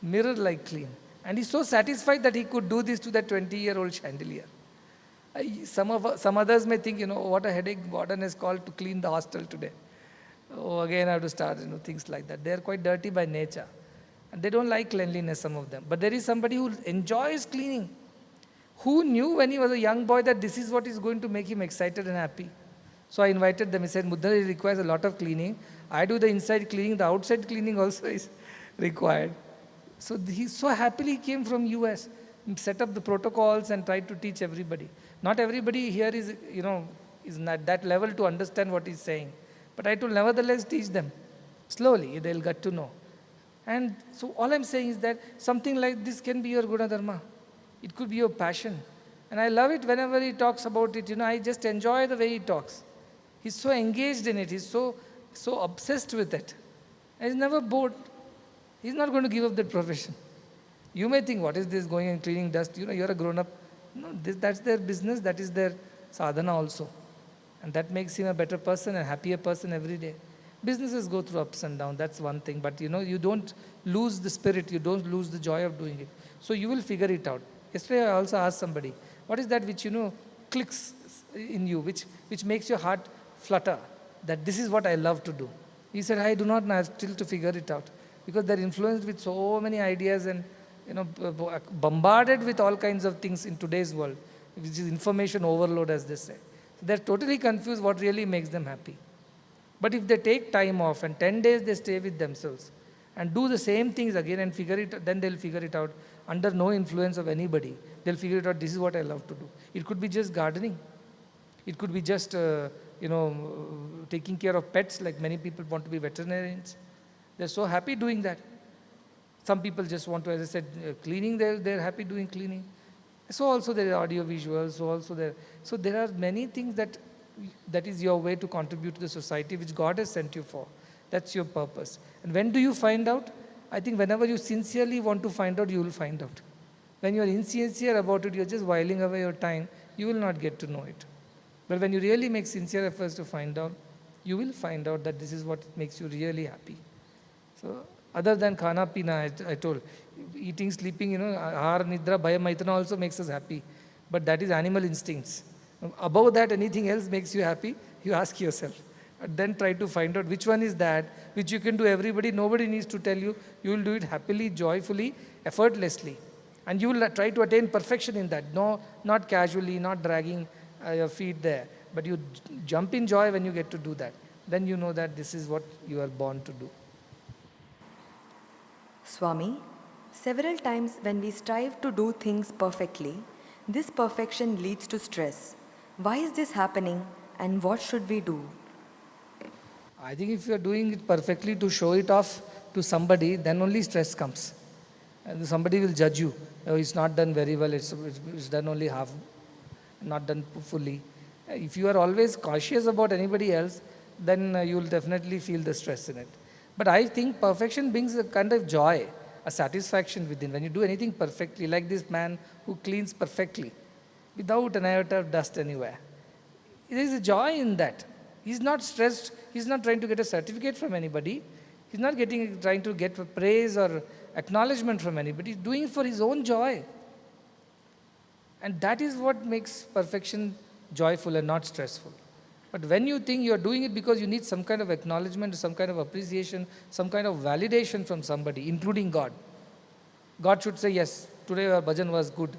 mirror-like clean. And he's so satisfied that he could do this to that 20-year-old chandelier. Some others may think, what a headache warden has called to clean the hostel today. Oh, again I have to start, things like that. They are quite dirty by nature. And they don't like cleanliness, some of them. But there is somebody who enjoys cleaning. Who knew when he was a young boy that this is what is going to make him excited and happy? So I invited them. He said, Muddenahalli requires a lot of cleaning. I do the inside cleaning. The outside cleaning also is required. So he so happily came from US, and set up the protocols and tried to teach everybody. Not everybody here is at that level to understand what he's saying. But I will nevertheless teach them. Slowly, they'll get to know. And so all I'm saying is that something like this can be your Guna Dharma. It could be your passion. And I love it whenever he talks about it. I just enjoy the way he talks. He's so engaged in it. He's so obsessed with it. And he's never bored. He's not going to give up that profession. You may think, what is this, going and cleaning dust? You're a grown-up. No, that's their business. That is their sadhana also. And that makes him a better person, a happier person every day. Businesses go through ups and downs, that's one thing. But you don't lose the spirit, you don't lose the joy of doing it. So you will figure it out. Yesterday I also asked somebody, what is that which clicks in you, which makes your heart flutter, that this is what I love to do? He said, I do not know, I have still to figure it out. Because they're influenced with so many ideas and bombarded with all kinds of things in today's world, which is information overload, as they say. They're totally confused what really makes them happy. But if they take time off and 10 days they stay with themselves and do the same things again and then they'll figure it out under no influence of anybody. They'll figure it out, this is what I love to do. It could be just gardening. It could be just, taking care of pets, like many people want to be veterinarians. They're so happy doing that. Some people just want to, as I said, cleaning, they're happy doing cleaning. So also there are audio visuals, so there are many things that is your way to contribute to the society which God has sent you for. That's your purpose. And when do you find out? I think whenever you sincerely want to find out, you will find out. When you are insincere about it, you're just whiling away your time, you will not get to know it. But when you really make sincere efforts to find out, you will find out that this is what makes you really happy. So other than khana pina, I told, eating, sleeping, ahara, nidra, bhaya, maitana also makes us happy. But that is animal instincts. Above that, anything else makes you happy, you ask yourself. And then try to find out which one is that, which you can do everybody, nobody needs to tell you. You will do it happily, joyfully, effortlessly. And you will try to attain perfection in that. No, not casually, not dragging your feet there. But you jump in joy when you get to do that. then you know that this is what you are born to do. Swami, several times when we strive to do things perfectly, this perfection leads to stress. Why is this happening and what should we do? I think if you are doing it perfectly to show it off to somebody, then only stress comes. And somebody will judge you. Oh, it's not done very well, it's done only half, not done fully. If you are always cautious about anybody else, then you will definitely feel the stress in it. But I think perfection brings a kind of joy, a satisfaction within. When you do anything perfectly, like this man who cleans perfectly, without an iota of dust anywhere. There is a joy in that. He's not stressed. He's not trying to get a certificate from anybody. He's not trying to get praise or acknowledgement from anybody. He's doing it for his own joy. And that is what makes perfection joyful and not stressful. But when you think you are doing it because you need some kind of acknowledgement, some kind of appreciation, some kind of validation from somebody, including God. God should say, yes, today your bhajan was good.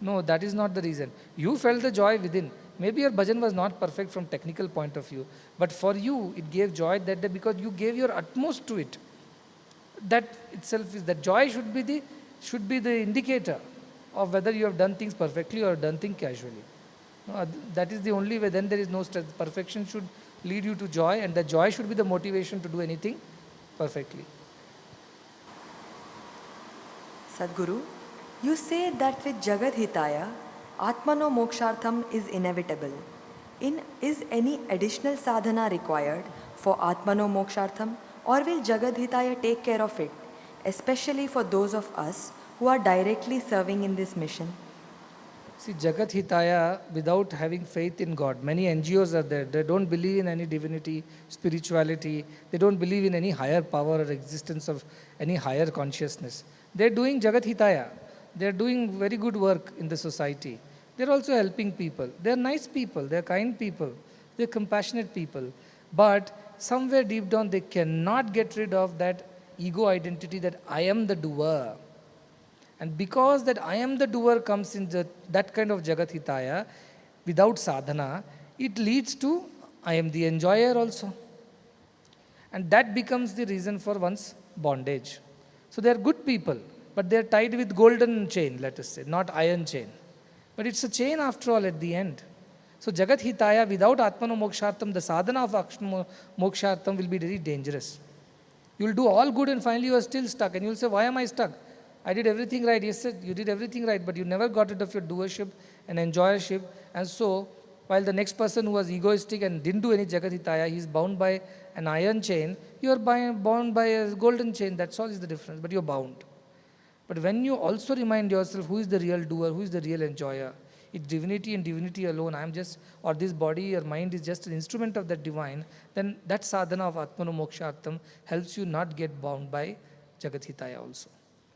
No, that is not the reason. You felt the joy within. Maybe your bhajan was not perfect from technical point of view, but for you it gave joy that day because you gave your utmost to it. That itself is, that joy should be the indicator of whether you have done things perfectly or done things casually. No, that is the only way. Then there is no stress. Perfection should lead you to joy, and the joy should be the motivation to do anything perfectly. Sadguru, you say that with Jagat Hitaya, Atmano Mokshartham is inevitable. Is any additional sadhana required for Atmano Mokshartham, or will Jagat Hitaya take care of it, especially for those of us who are directly serving in this mission? See, Jagat Hitaya, without having faith in God, many NGOs are there. They don't believe in any divinity, spirituality. They don't believe in any higher power or existence of any higher consciousness. They're doing Jagat Hitaya. They're doing very good work in the society. They're also helping people. They're nice people. They're kind people. They're compassionate people. But somewhere deep down, they cannot get rid of that ego identity that I am the doer. And because that I am the doer comes in that kind of Jagat Hitaya, without sadhana, it leads to I am the enjoyer also. And that becomes the reason for one's bondage. So they are good people, but they are tied with golden chain, let us say, not iron chain. But it's a chain after all at the end. So Jagat Hitaya, without Atmano Mokshartham, the sadhana of Atmano Mokshartham will be very dangerous. You will do all good and finally you are still stuck. And you will say, why am I stuck? I did everything right. Yes, sir, you did everything right, but you never got rid of your doership and enjoyership. And so, while the next person who was egoistic and didn't do any Jagat Hitaya, he is bound by an iron chain, you are bound by a golden chain. That's all is the difference, but you are bound. But when you also remind yourself who is the real doer, who is the real enjoyer, it's divinity and divinity alone, I am just, or this body or mind is just an instrument of that divine, then that sadhana of Atmano Mokshartham helps you not get bound by Jagat Hitaya also.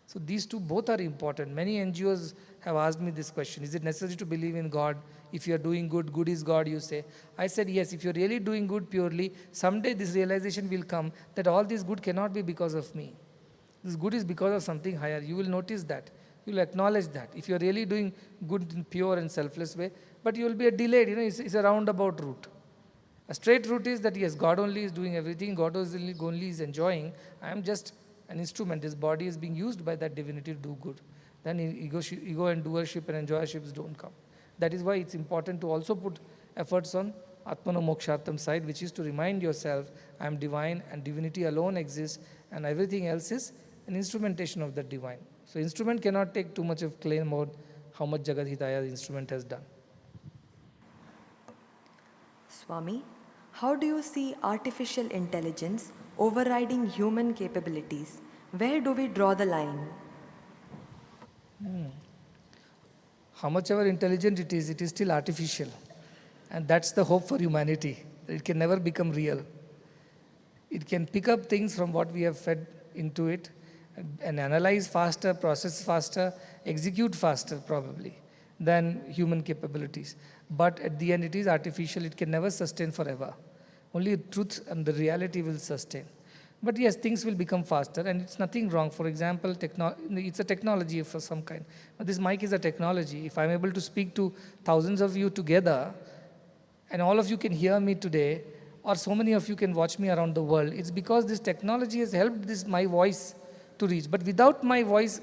So these two both are important. Many NGOs have asked me this question, is it necessary to believe in God? If you are doing good, good is God, you say. I said, yes, if you are really doing good purely, someday this realization will come that all this good cannot be because of me. This good is because of something higher. You will notice that. You will acknowledge that. If you are really doing good in pure and selfless way, but you will be a delayed, it's a roundabout route. A straight route is that yes, God only is doing everything, God only is enjoying. I am just an instrument. This body is being used by that divinity to do good. Then ego and doership and enjoyerships don't come. That is why it's important to also put efforts on Atmano Mokshartham side, which is to remind yourself, I am divine and divinity alone exists and everything else is an instrumentation of that divine. So instrument cannot take too much of claim about how much Jagat Hitaya the instrument has done. Swami, how do you see artificial intelligence overriding human capabilities? Where do we draw the line? How much ever intelligent it is still artificial. And that's the hope for humanity. It can never become real. It can pick up things from what we have fed into it and analyze faster, process faster, execute faster probably than human capabilities. But at the end it is artificial. It can never sustain forever. Only truth and the reality will sustain. But yes, things will become faster and it's nothing wrong. For example, it's a technology of some kind. This mic is a technology. If I'm able to speak to thousands of you together and all of you can hear me today, or so many of you can watch me around the world, it's because this technology has helped my voice to reach. But without my voice,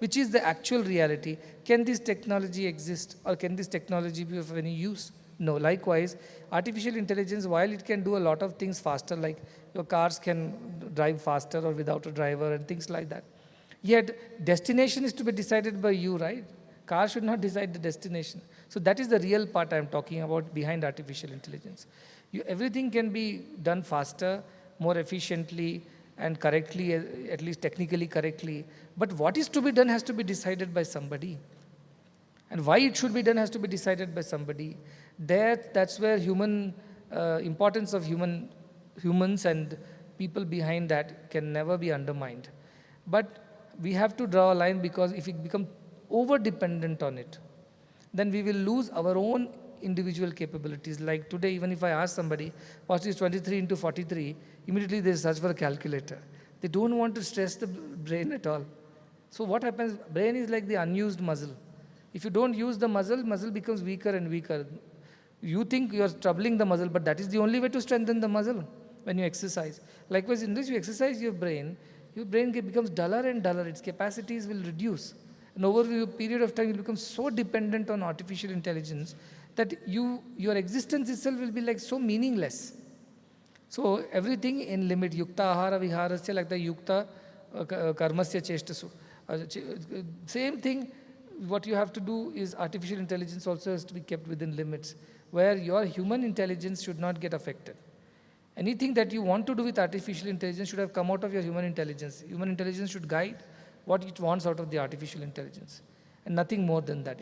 which is the actual reality, can this technology exist, or can this technology be of any use? No. Likewise, artificial intelligence, while it can do a lot of things faster, like your cars can drive faster or without a driver and things like that. Yet, destination is to be decided by you, right? Car should not decide the destination. So that is the real part I am talking about behind artificial intelligence. Everything can be done faster, more efficiently, and correctly, at least technically correctly. But what is to be done has to be decided by somebody. And why it should be done has to be decided by somebody. That's where importance of humans and people behind that can never be undermined. But we have to draw a line, because if we become over-dependent on it, then we will lose our own individual capabilities. Like today, even if I ask somebody, what is 23 into 43, immediately they search for a calculator. They don't want to stress the brain at all. So what happens? Brain is like the unused muscle. If you don't use the muscle becomes weaker and weaker. You think you are troubling the muscle, but that is the only way to strengthen the muscle when you exercise. Likewise, in this you exercise your brain becomes duller and duller. Its capacities will reduce. And over a period of time, you become so dependent on artificial intelligence that your existence itself will be like so meaningless. So everything in limit. Yukta ahara viharasya, like the yukta karmasya cheshtasu. Same thing, what you have to do is artificial intelligence also has to be kept within limits, where your human intelligence should not get affected. Anything that you want to do with artificial intelligence should have come out of your human intelligence. Human intelligence should guide what it wants out of the artificial intelligence, and nothing more than that.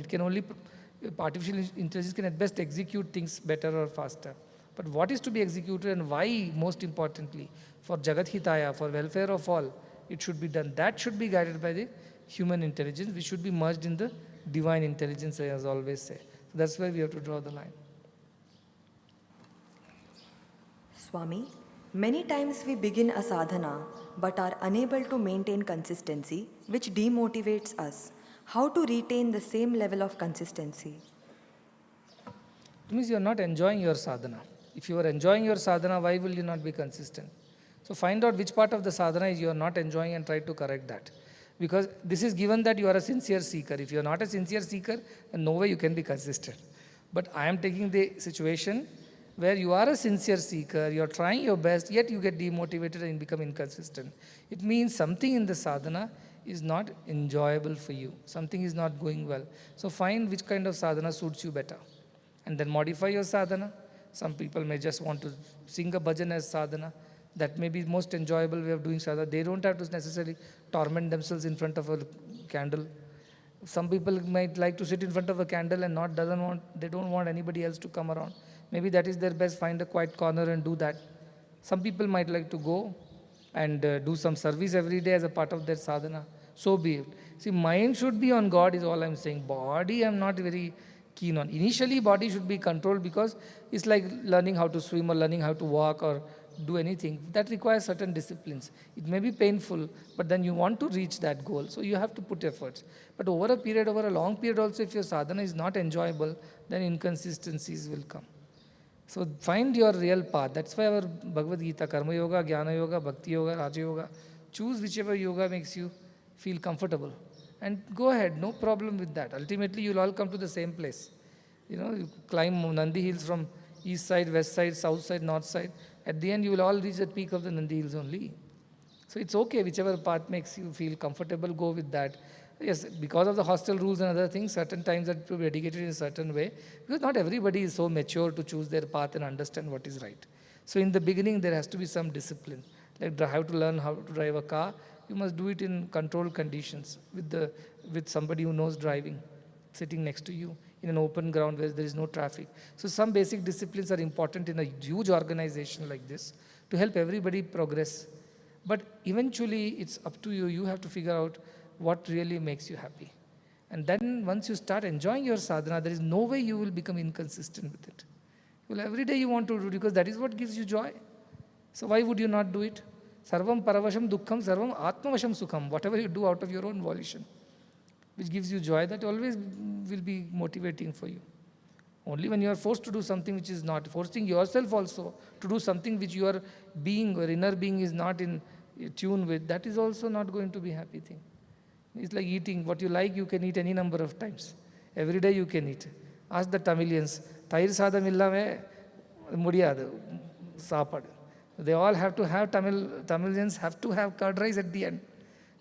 Artificial intelligence can at best execute things better or faster. But what is to be executed and why, most importantly, for Jagat Hitaya, for welfare of all, it should be done. That should be guided by the human intelligence, which should be merged in the divine intelligence, as I always say. So that's why we have to draw the line. Swami, many times we begin a sadhana but are unable to maintain consistency, which demotivates us. How to retain the same level of consistency? It means you are not enjoying your sadhana. If you are enjoying your sadhana, why will you not be consistent? So find out which part of the sadhana is you are not enjoying and try to correct that. Because this is given that you are a sincere seeker. If you are not a sincere seeker, then no way you can be consistent. But I am taking the situation where you are a sincere seeker, you are trying your best, yet you get demotivated and become inconsistent. It means something in the sadhana is not enjoyable for you. Something is not going well. So find which kind of sadhana suits you better. And then modify your sadhana. Some people may just want to sing a bhajan as sadhana. That may be the most enjoyable way of doing sadhana. They don't have to necessarily torment themselves in front of a candle. Some people might like to sit in front of a candle and they don't want anybody else to come around. Maybe that is their best, find a quiet corner and do that. Some people might like to go and do some service every day as a part of their sadhana. So be it. See, mind should be on God is all I'm saying. Body I'm not very keen on. Initially, body should be controlled because it's like learning how to swim or learning how to walk or do anything. That requires certain disciplines. It may be painful, but then you want to reach that goal. So you have to put efforts. But over a long period also, if your sadhana is not enjoyable, then inconsistencies will come. So find your real path. That's why our Bhagavad Gita, Karma Yoga, Jnana Yoga, Bhakti Yoga, Raja Yoga. Choose whichever yoga makes you feel comfortable. And go ahead, no problem with that. Ultimately, you'll all come to the same place. You climb Nandi Hills from east side, west side, south side, north side. At the end, you will all reach the peak of the Nandi Hills only. So it's okay, whichever path makes you feel comfortable, go with that. Yes, because of the hostel rules and other things, certain times that to be dedicated in a certain way, because not everybody is so mature to choose their path and understand what is right. So in the beginning, there has to be some discipline. Like how to learn how to drive a car, you must do it in controlled conditions with somebody who knows driving, sitting next to you in an open ground where there is no traffic. So some basic disciplines are important in a huge organization like this to help everybody progress. But eventually, it's up to you. You have to figure out what really makes you happy. And then once you start enjoying your sadhana, there is no way you will become inconsistent with it. Every day you want to do it because that is what gives you joy. So why would you not do it? Sarvam paravasham dukkham sarvam atmavasham sukham. Whatever you do out of your own volition, which gives you joy, that always will be motivating for you. Only when you are forced to do something which is not, forcing yourself also to do something which your being or inner being is not in tune with, that is also not going to be a happy thing. It's like eating. What you like, you can eat any number of times. Every day you can eat. Ask the Tamilians, Tair sadam illame mudiyadu sapad. They all have to have, Tamilians have to have curd rice at the end.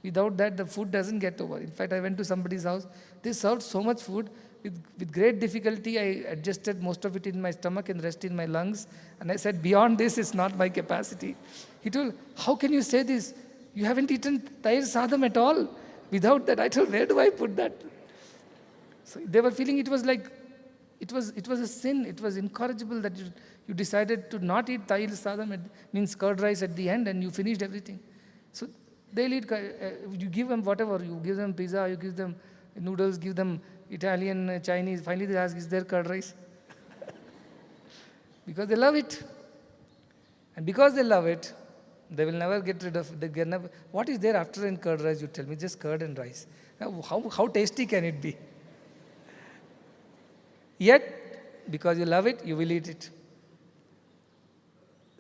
Without that, the food doesn't get over. In fact, I went to somebody's house. They served so much food. With great difficulty, I adjusted most of it in my stomach and rest in my lungs. And I said, beyond this is not my capacity. He told, how can you say this? You haven't eaten Tair sadam at all. Without that, I told, where do I put that? So they were feeling it was like, it was a sin. It was incorrigible that you decided to not eat Tair sadam, it means curd rice at the end, and you finished everything. So they'll eat, you give them whatever, you give them pizza, you give them noodles, give them Italian, Chinese. Finally they ask, is there curd rice? Because they love it. And because they love it, they will never get rid of it. What is there after in curd rice, you tell me? Just curd and rice. How tasty can it be? Yet, because you love it, you will eat it.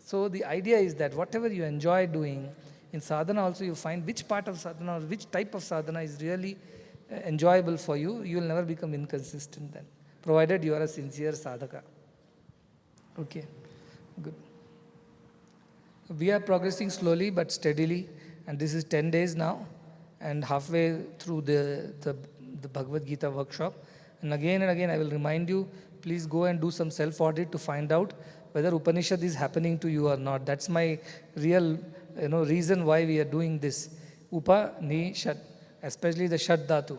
So the idea is that whatever you enjoy doing, in sadhana also you find which part of sadhana or which type of sadhana is really enjoyable for you. You will never become inconsistent then, provided you are a sincere sadhaka. Okay, good. We are progressing slowly but steadily, and this is 10 days now, and halfway through the Bhagavad Gita workshop. And again I will remind you, please go and do some self-audit to find out whether Upanishad is happening to you or not. That's my real reason why we are doing this. Upanishad, especially the Shad Dhatu,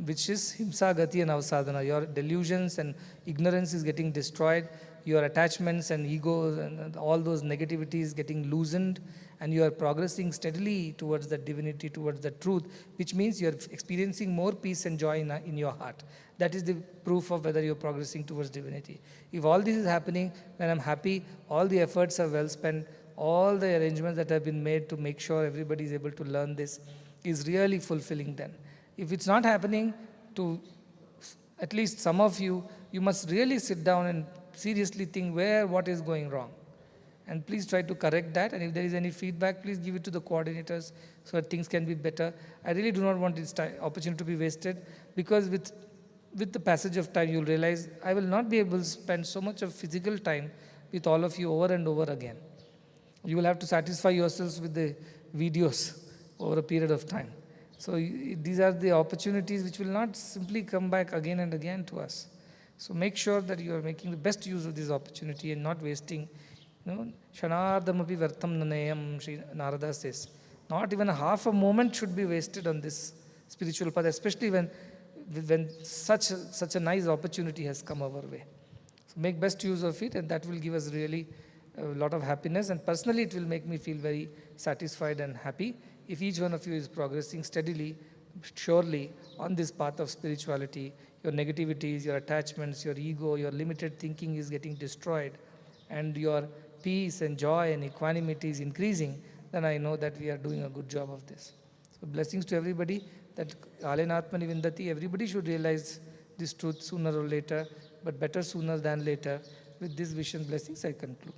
which is Himsa, Gati and Avasadhana. Your delusions and ignorance is getting destroyed. Your attachments and egos and all those negativities getting loosened, and you are progressing steadily towards the divinity, towards the truth, which means you are experiencing more peace and joy in your heart. That is the proof of whether you are progressing towards divinity. If all this is happening, then I'm happy. All the efforts are well spent. All the arrangements that have been made to make sure everybody is able to learn this is really fulfilling then. If it's not happening to at least some of you, you must really sit down and seriously think what is going wrong. And please try to correct that. And if there is any feedback, please give it to the coordinators so that things can be better. I really do not want this opportunity to be wasted, because with the passage of time, you'll realize I will not be able to spend so much of physical time with all of you over and over again. You will have to satisfy yourselves with the videos over a period of time. So these are the opportunities which will not simply come back again and again to us. So make sure that you are making the best use of this opportunity and not wasting. Shanardamapi vartam nanayam, Sri Narada says. Not even a half a moment should be wasted on this spiritual path, especially when such a nice opportunity has come our way. So make best use of it, and that will give us really a lot of happiness. And personally, it will make me feel very satisfied and happy if each one of you is progressing steadily, surely on this path of spirituality. Your negativities, your attachments, your ego, your limited thinking is getting destroyed, and your peace and joy and equanimity is increasing, then I know that we are doing a good job of this. So blessings to everybody, that Alena Atmani Vindati, everybody should realize this truth sooner or later, but better sooner than later. With this wish and blessings, I conclude.